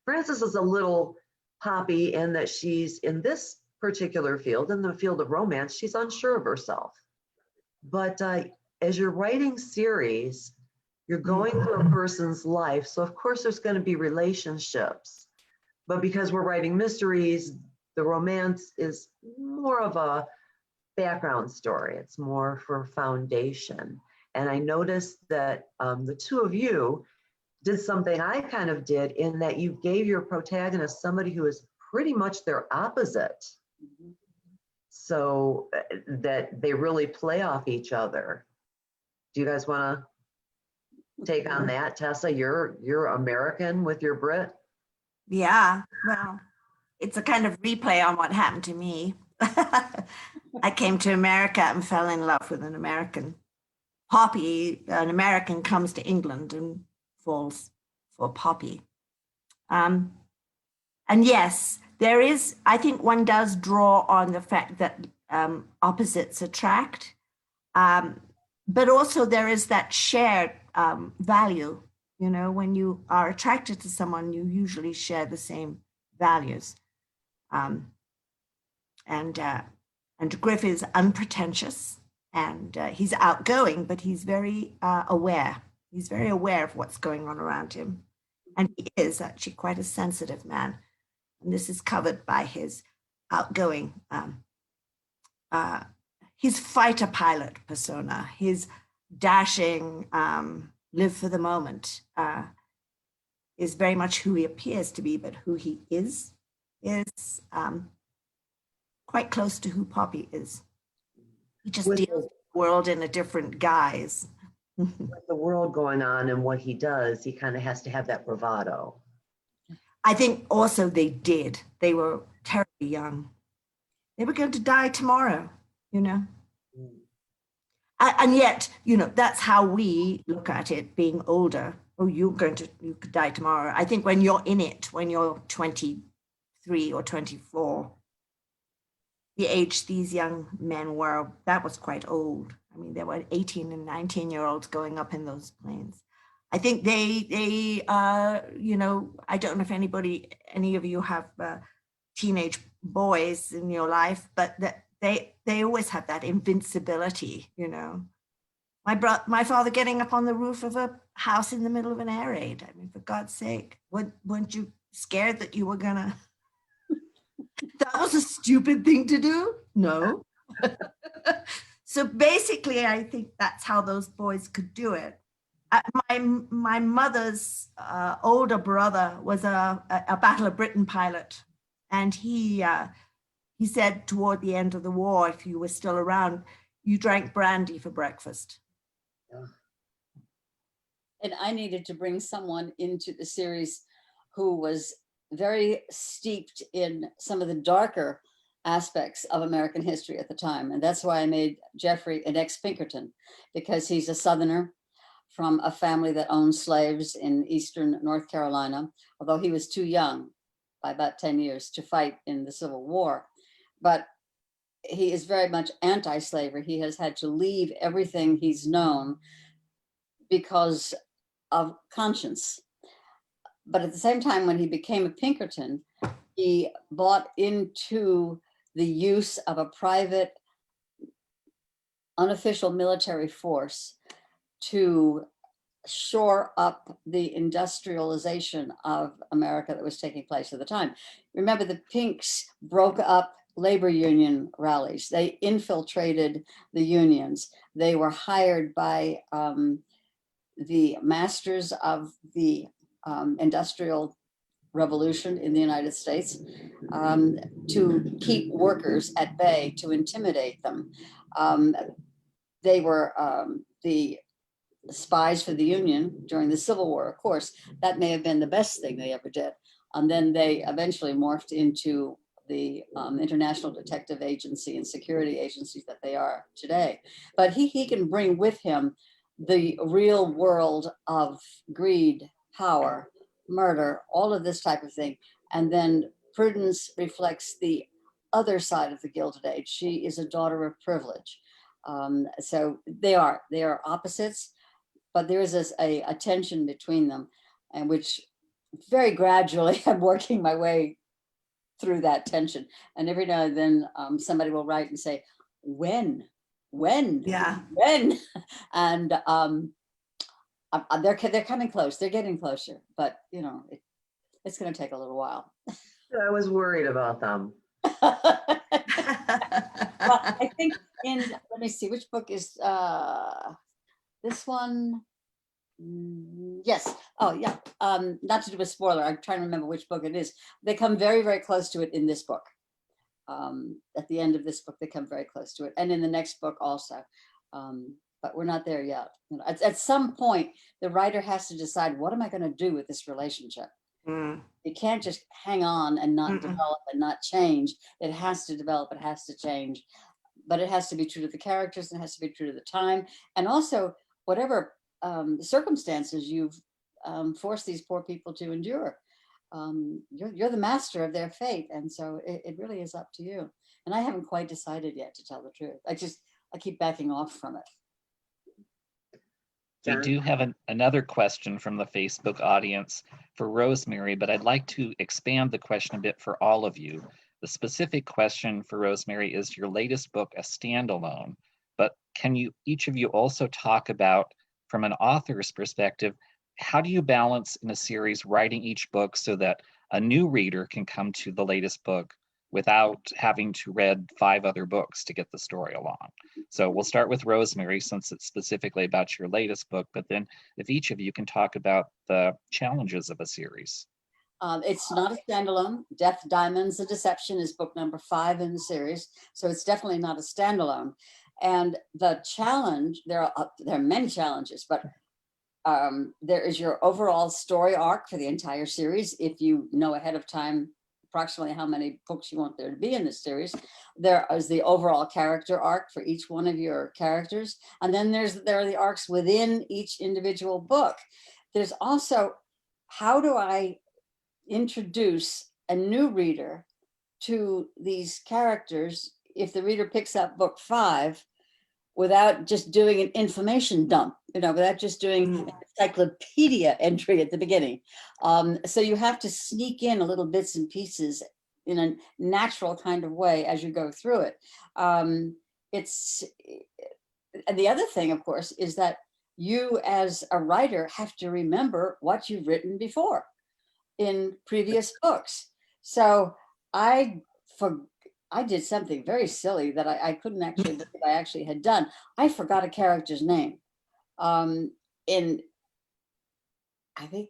Frances is a little poppy in that she's in this particular field, in the field of romance, she's unsure of herself. But as you're writing series, you're going through a person's life. So of course there's going to be relationships, but because we're writing mysteries, the romance is more of a background story. It's more for foundation. And I noticed that the two of you did something I kind of did, in that you gave your protagonist somebody who is pretty much their opposite. so that they really play off each other. Do you guys want to take on that? Tessa, you're American with your Brit. Yeah, well, it's a kind of replay on what happened to me. I came to America and fell in love with an American. Poppy, an American, comes to England and falls for Poppy. And yes, there is, I think one does draw on the fact that opposites attract, but also there is that shared value. You know, when you are attracted to someone, you usually share the same values. And Griff is unpretentious, and he's outgoing, but he's very aware. He's very aware of what's going on around him. And he is actually quite a sensitive man. And this is covered by his outgoing, his fighter pilot persona, his dashing, live for the moment, is very much who he appears to be, but who he is quite close to who Poppy is. He just With deals with the world in a different guise. With the world going on and what he does, he kind of has to have that bravado. I think also they were terribly young. They were going to die tomorrow, you know. And yet, you know, that's how we look at it, being older. Oh, you could die tomorrow. I think when you're in it, when you're 23 or 24, the age these young men were, that was quite old. I mean, there were 18 and 19-year-olds going up in those planes. I think they you know, I don't know if any of you have teenage boys in your life, but that they always have that invincibility, you know. My father getting up on the roof of a house in the middle of an air raid. I mean, for God's sake, weren't you scared that you were gonna? That was a stupid thing to do? No. So basically, I think that's how those boys could do it. My mother's older brother was a Battle of Britain pilot, and he said toward the end of the war, if you were still around, you drank brandy for breakfast. And I needed to bring someone into the series who was very steeped in some of the darker aspects of American history at the time. And that's why I made Jeffrey an ex-Pinkerton, because he's a Southerner from a family that owned slaves in Eastern North Carolina, although he was too young by about 10 years to fight in the Civil War. But he is very much anti-slavery. He has had to leave everything he's known because of conscience. But at the same time, when he became a Pinkerton, he bought into the use of a private, unofficial military force to shore up the industrialization of America that was taking place at the time. Remember, the Pinks broke up labor union rallies. They infiltrated the unions. They were hired by the masters of the industrial revolution in the United States to keep workers at bay, to intimidate them. They were the spies for the Union during the Civil War, of course. That may have been the best thing they ever did. And then they eventually morphed into the International Detective Agency and security agencies that they are today. But he can bring with him the real world of greed, power, murder, all of this type of thing. And then Prudence reflects the other side of the Gilded Age. She is a daughter of privilege. So they are opposites, but there is a tension between them, and which very gradually I'm working my way through that tension. And every now and then somebody will write and say, when? Yeah. When? And they're coming close. They're getting closer, but you know, it's going to take a little while. I was worried about them. Well, I think let me see, which book is this one? Yes. Oh, yeah. Not to do a spoiler. I'm trying to remember which book it is. They come very, very close to it in this book. At the end of this book, they come very close to it, and in the next book also. But we're not there yet. You know, at some point, the writer has to decide, what am I going to do with this relationship? You can't just hang on and not develop and not change. It has to develop, it has to change, but it has to be true to the characters, and it has to be true to the time. And also, whatever circumstances you've forced these poor people to endure, you're the master of their fate. And so it really is up to you. And I haven't quite decided yet, to tell the truth. I keep backing off from it. We John? do have another question from the Facebook audience for Rosemary, but I'd like to expand the question a bit for all of you. The specific question for Rosemary is your latest book a standalone, but can you each of you also talk about, from an author's perspective, how do you balance in a series writing each book so that a new reader can come to the latest book without having to read 5 other books to get the story along? So we'll start with Rosemary, since it's specifically about your latest book, but then if each of you can talk about the challenges of a series. It's not a standalone. Death, Diamonds, and Deception is book number 5 in the series. So it's definitely not a standalone. And the challenge, there are many challenges, but there is your overall story arc for the entire series. If you know ahead of time approximately how many books you want there to be in this series, there is the overall character arc for each one of your characters. And then there are the arcs within each individual book. There's also, how do I introduce a new reader to these characters if the reader picks up book 5 without just doing an information dump, without just doing an encyclopedia entry at the beginning. So you have to sneak in a little bits and pieces in a natural kind of way as you go through it. And the other thing, of course, is that you as a writer have to remember what you've written before in previous books. So I did something very silly that I couldn't actually believe I actually had done. I forgot a character's name. I think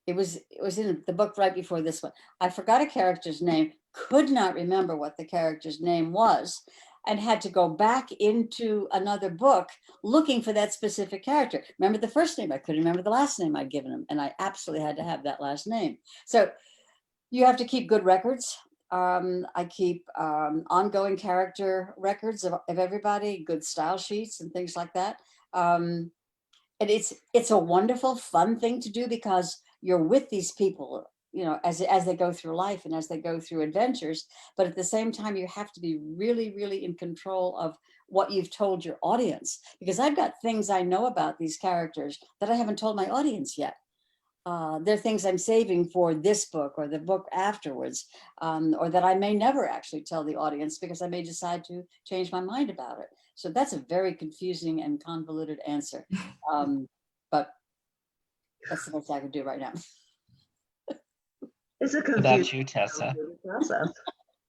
it was in the book right before this one. I forgot a character's name, could not remember what the character's name was, and had to go back into another book looking for that specific character. Remember the first name, I couldn't remember the last name I'd given him, and I absolutely had to have that last name. So you have to keep good records. I keep ongoing character records of everybody, good style sheets and things like that. And it's a wonderful, fun thing to do, because you're with these people, as they go through life and as they go through adventures. But at the same time, you have to be really, really in control of what you've told your audience, because I've got things I know about these characters that I haven't told my audience yet. They're things I'm saving for this book or the book afterwards, or that I may never actually tell the audience because I may decide to change my mind about it. So that's a very confusing and convoluted answer. But that's the most I can do right now. It's a What about confusing you, Tessa? process.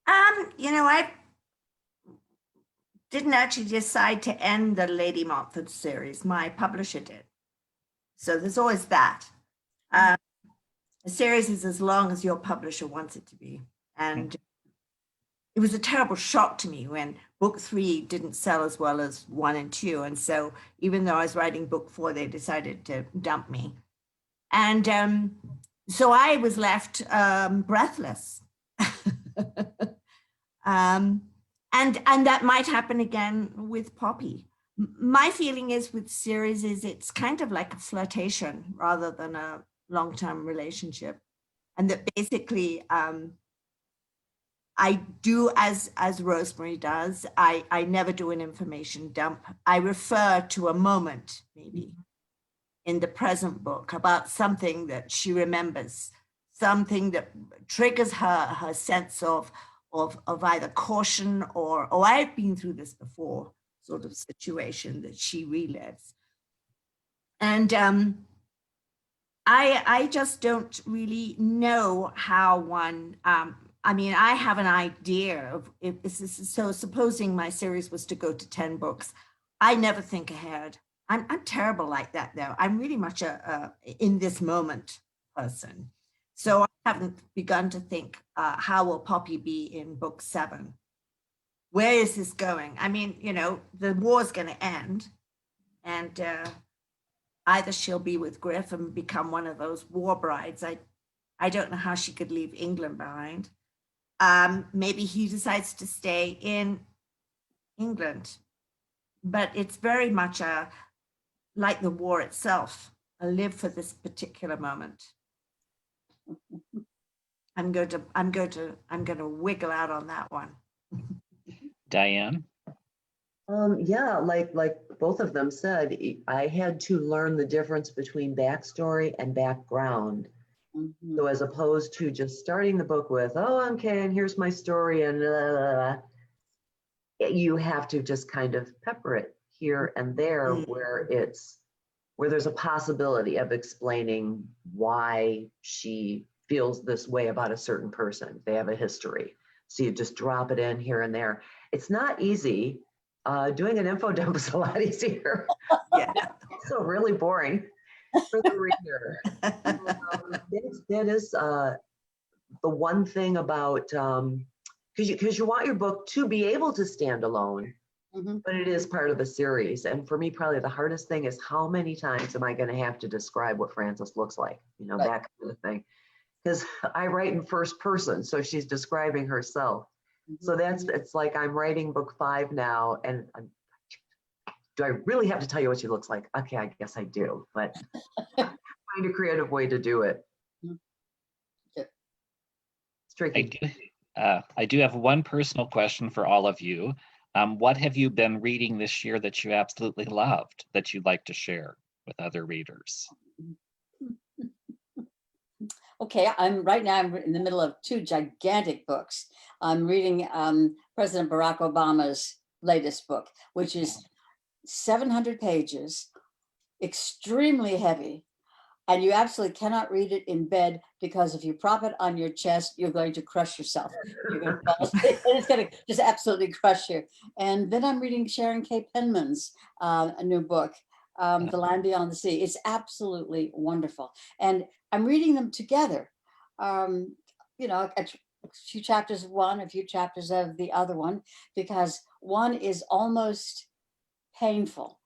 I didn't actually decide to end the Lady Montfort series. My publisher did. So there's always that. A series is as long as your publisher wants it to be. And it was a terrible shock to me when book 3 didn't sell as well as 1 and 2. And so even though I was writing book 4, they decided to dump me. And so I was left breathless. And that might happen again with Poppy. My feeling is with series is it's kind of like a flirtation rather than a long-term relationship. And that basically I do as Rosemary does. I never do an information dump. I refer to a moment maybe in the present book about something that she remembers, something that triggers her sense of either caution or, oh, I've been through this before, sort of situation that she relives. And I just don't really know how one, I mean, I have an idea of, so supposing my series was to go to 10 books, I never think ahead. I'm terrible like that though. I'm really much a in this moment person. So I haven't begun to think, how will Poppy be in book 7? Where is this going? I mean, you know, the war's going to end, and either she'll be with Griff and become one of those war brides. I don't know how she could leave England behind. Maybe he decides to stay in England, but it's very much like the war itself, a live for this particular moment. I'm going to wiggle out on that one. Diane? Yeah, like both of them said, I had to learn the difference between backstory and background. Mhm. So as opposed to just starting the book with, oh, okay, and here's my story, and you have to just kind of pepper it here and there where there's a possibility of explaining why she feels this way about a certain person. They have a history. So you just drop it in here and there. It's not easy. Doing an info dump is a lot easier. Yeah. So really boring for the reader. That is the one thing about, because you want your book to be able to stand alone, Mhm. but it is part of a series. And for me, probably the hardest thing is how many times am I going to have to describe what Frances looks like? You know, Right. that kind of thing. Because I write in first person, so she's describing herself. So it's like I'm writing book 5 now, and do I really have to tell you what she looks like? Okay, I guess I do, but find a creative way to do it. Okay. It's tricky. I do have one personal question for all of you. What have you been reading this year that you absolutely loved that you'd like to share with other readers? Okay, I'm in the middle of 2 gigantic books. I'm reading President Barack Obama's latest book, which is 700 pages, extremely heavy, and you absolutely cannot read it in bed because if you prop it on your chest, you're going to crush yourself. You're going to fall asleep, and it's going to just absolutely crush you. And then I'm reading Sharon K. Penman's a new book, The Land Beyond the Sea. It's absolutely wonderful. And I'm reading them together. You know, a few chapters of one, a few chapters of the other one, because one is almost painful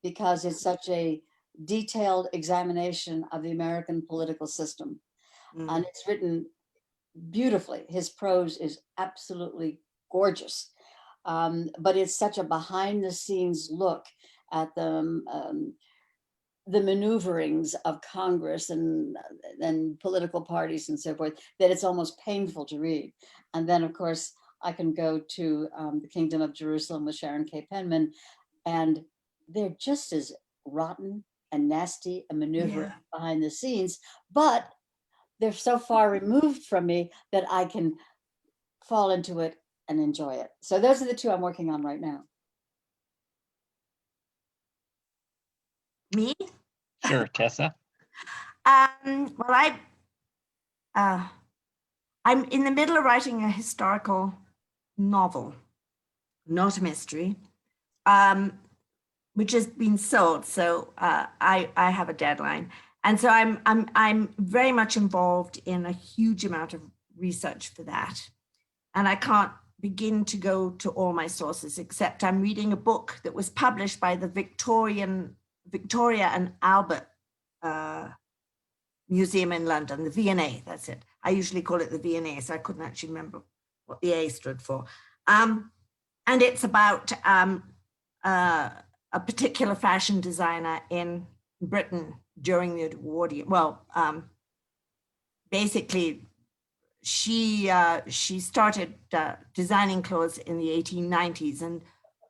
because it's such a detailed examination of the American political system. And it's written beautifully. His prose is absolutely gorgeous. But it's such a behind the scenes look at the maneuverings of Congress and political parties and so forth, that it's almost painful to read. And then, of course, I can go to The Kingdom of Jerusalem with Sharon K. Penman, and they're just as rotten and nasty and maneuvering behind the scenes, but they're so far removed from me that I can fall into it and enjoy it. So those are the 2 I'm working on right now. Me? Sure, Tessa? Well, I'm in the middle of writing a historical novel, not a mystery, which has been sold. So I have a deadline, and so I'm very much involved in a huge amount of research for that, and I can't begin to go to all my sources except I'm reading a book that was published by the Victoria and Albert Museum in London, the V&A, that's it. I usually call it the V&A, so I couldn't actually remember what the A stood for. And it's about a particular fashion designer in Britain during the Edwardian. Well, basically, she started designing clothes in the 1890s and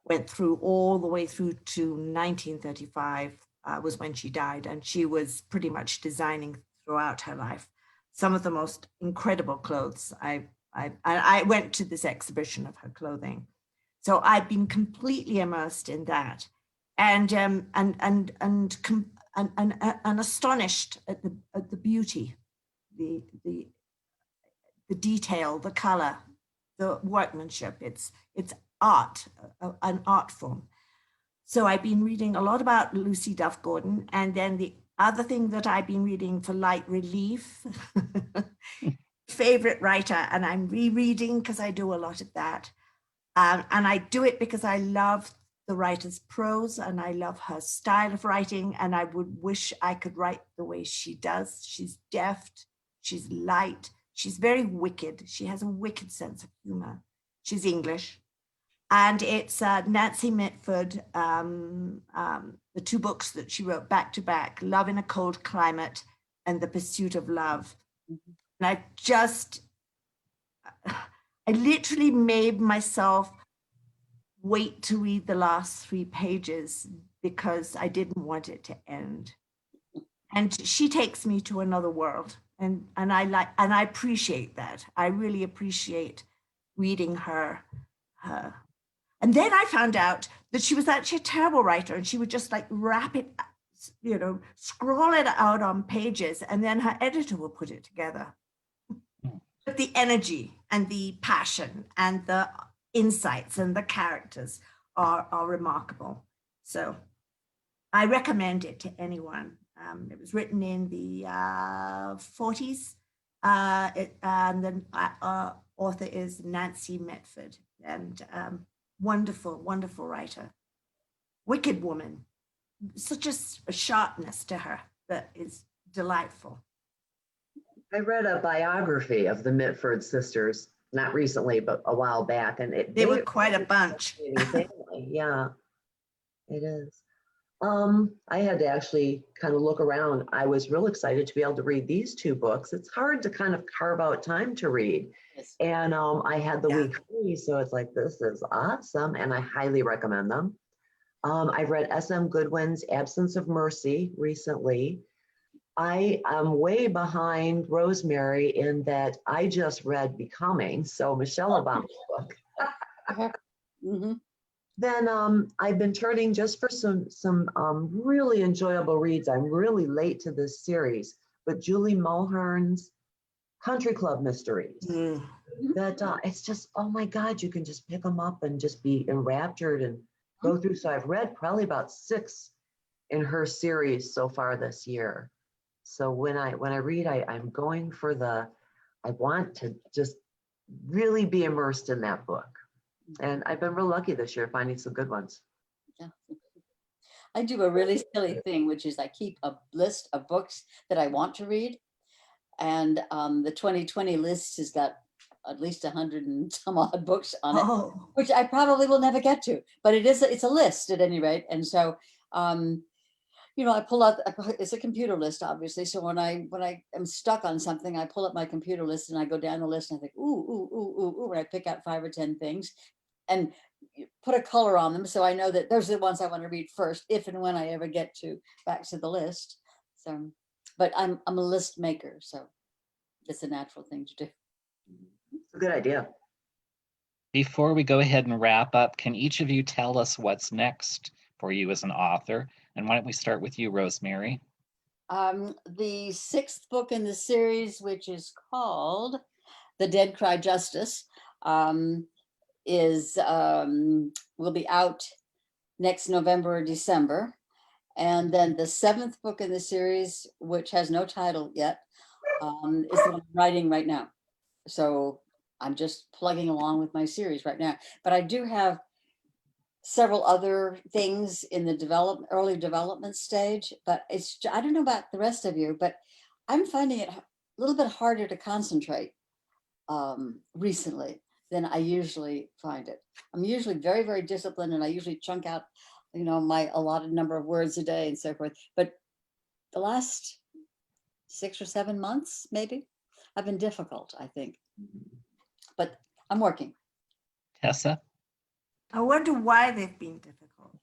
went through all the way through to 1935 was when she died, and she was pretty much designing throughout her life some of the most incredible clothes. I went to this exhibition of her clothing, so I've been completely immersed in that, and astonished at the beauty, the detail, the color, the workmanship. It's art, an art form. So I've been reading a lot about Lucy Duff Gordon, and then the other thing that I've been reading for light relief, favorite writer, and I'm rereading because I do a lot of that. And I do it because I love the writer's prose and I love her style of writing, and I would wish I could write the way she does. She's deft, she's light, she's very wicked. She has a wicked sense of humor. She's English. And it's Nancy Mitford, the two books that she wrote back to back, Love in a Cold Climate and The Pursuit of Love. And I literally made myself wait to read the last 3 pages because I didn't want it to end. And she takes me to another world. And I appreciate that. I really appreciate reading her. And then I found out that she was actually a terrible writer, and she would just like wrap it, scroll it out on pages, and then her editor will put it together. But the energy and the passion and the insights and the characters are remarkable. So I recommend it to anyone. It was written in the 40s, and the author is Nancy Mitford, and wonderful, wonderful writer. Wicked woman, such a sharpness to her that is delightful. I read a biography of the Mitford sisters, not recently, but a while back, and They were quite a bunch. Family. Yeah, it is. I had to actually kind of look around. I was real excited to be able to read these 2 books. It's hard to kind of carve out time to read. Yes. And I had the week free, so it's like, this is awesome, and I highly recommend them. I've read S.M. Goodwin's Absence of Mercy recently. I am way behind Rosemary in that I just read Becoming, so Michelle Obama's book. Mm-hmm. Then I've been turning just for some really enjoyable reads. I'm really late to this series, but Julie Mulhern's Country Club Mysteries. That it's just, oh my God, you can just pick them up and just be enraptured and go through. So I've read probably about 6 in her series so far this year. So when I read, I'm going for I want to just really be immersed in that book. And I've been real lucky this year finding some good ones. Yeah. I do a really silly thing, which is I keep a list of books that I want to read. And the 2020 list has got at least 100 and some odd books on it, which I probably will never get to, but it's a list at any rate. And so, I pull out, it's a computer list, obviously. So when I am stuck on something, I pull up my computer list and I go down the list and I think, ooh, and I pick out 5 or 10 things and put a color on them. So I know that those are the ones I want to read first, if and when I ever get back to the list. So, but I'm a list maker, so it's a natural thing to do. It's a good idea. Before we go ahead and wrap up, can each of you tell us what's next for you as an author? And why don't we start with you, Rosemary? The 6th book in the series, which is called The Dead Cry Justice, will be out next November or December. And then the 7th book in the series, which has no title yet, is what I'm writing right now. So I'm just plugging along with my series right now. But I do have several other things in the early development stage, but I don't know about the rest of you, but I'm finding it a little bit harder to concentrate recently than I usually find it. I'm usually very, very disciplined, and I usually chunk out, my allotted number of words a day and so forth. But the last 6 or 7 months, maybe, have been difficult, I think. But I'm working. Tessa? I wonder why they've been difficult.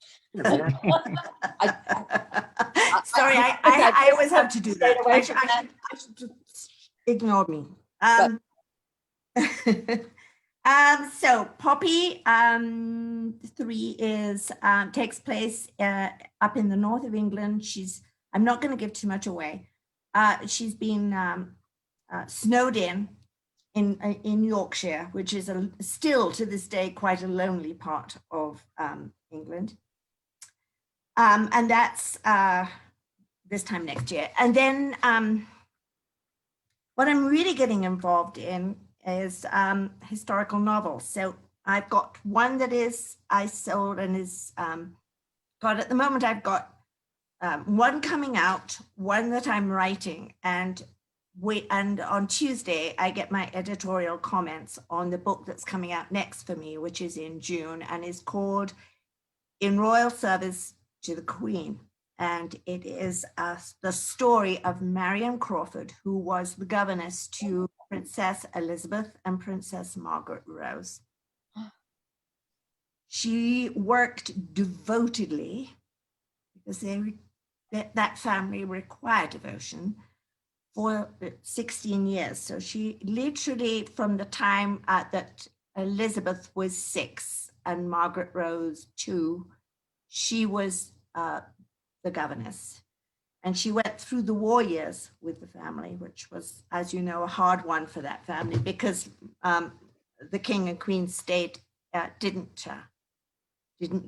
Sorry, I always have to do that. I should just ignore me. So Poppy 3 takes place up in the north of England. I'm not going to give too much away. She's been snowed in Yorkshire, which is still to this day quite a lonely part of England. And that's this time next year. And then what I'm really getting involved in is historical novels. So I've got one that is I sold and is got at the moment. I've got one coming out, one that I'm writing, and on Tuesday I get my editorial comments on the book that's coming out next for me, which is in June and is called In Royal Service to the Queen. And it is the story of Marion Crawford, who was the governess to Princess Elizabeth and Princess Margaret Rose. She worked devotedly because that family required devotion for 16 years. So she literally, from the time that Elizabeth was 6 and Margaret Rose 2, she was the governess. And she went through the war years with the family, which was, as you know, a hard one for that family because the king and queen stayed, didn't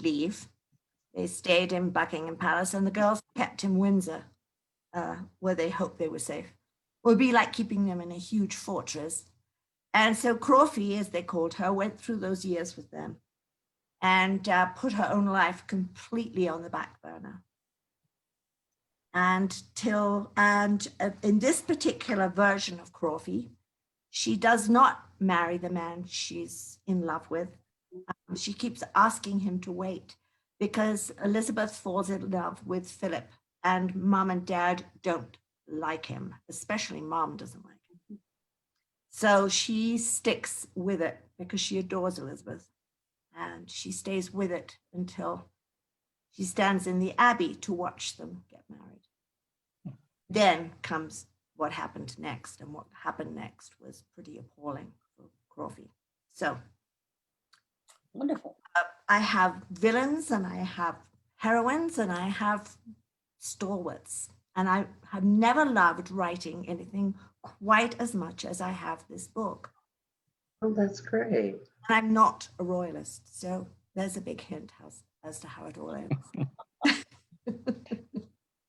leave. They stayed in Buckingham Palace and the girls kept in Windsor, where they hoped they were safe. It would be like keeping them in a huge fortress. And so Crawford, as they called her, went through those years with them and put her own life completely on the back burner. And in this particular version of Crawford, she does not marry the man she's in love with. She keeps asking him to wait because Elizabeth falls in love with Philip and mom and dad don't like him, especially mom doesn't like him. So she sticks with it because she adores Elizabeth and she stays with it until she stands in the abbey to watch them get married. Then comes what happened next, and what happened next was pretty appalling for Crawford. So Wonderful. I have villains and I have heroines and I have stalwarts. And I have never loved writing anything quite as much as I have this book. Oh, that's great. And I'm not a royalist, so there's a big hint as to how it all ends.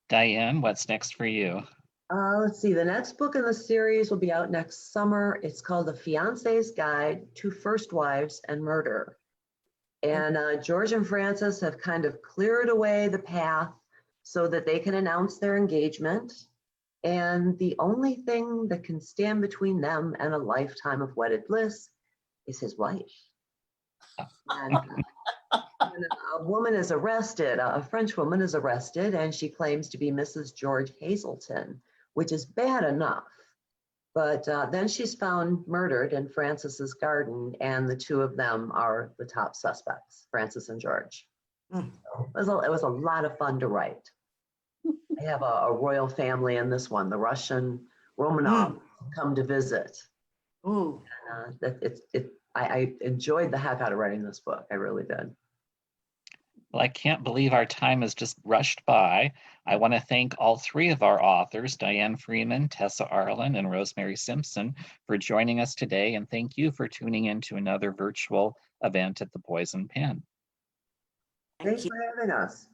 Diane, what's next for you? Let's see. The next book in the series will be out next summer. It's called The Fiancee's Guide to First Wives and Murder. And George and Frances have kind of cleared away the path so that they can announce their engagement. And the only thing that can stand between them and a lifetime of wedded bliss is his wife. And when a woman is arrested, a French woman is arrested, and she claims to be Mrs. George Hazelton, which is bad enough. But then she's found murdered in Frances's garden, and the two of them are the top suspects, Frances and George. So it was a lot of fun to write. I have a royal family in this one. The Russian Romanov come to visit. Ooh. I enjoyed the heck out of writing this book. I really did. Well, I can't believe our time has just rushed by. I want to thank all three of our authors, Dianne Freeman, Tessa Arlen, and Rosemary Simpson, for joining us today. And thank you for tuning in to another virtual event at the Poison Pen. Thanks for having us.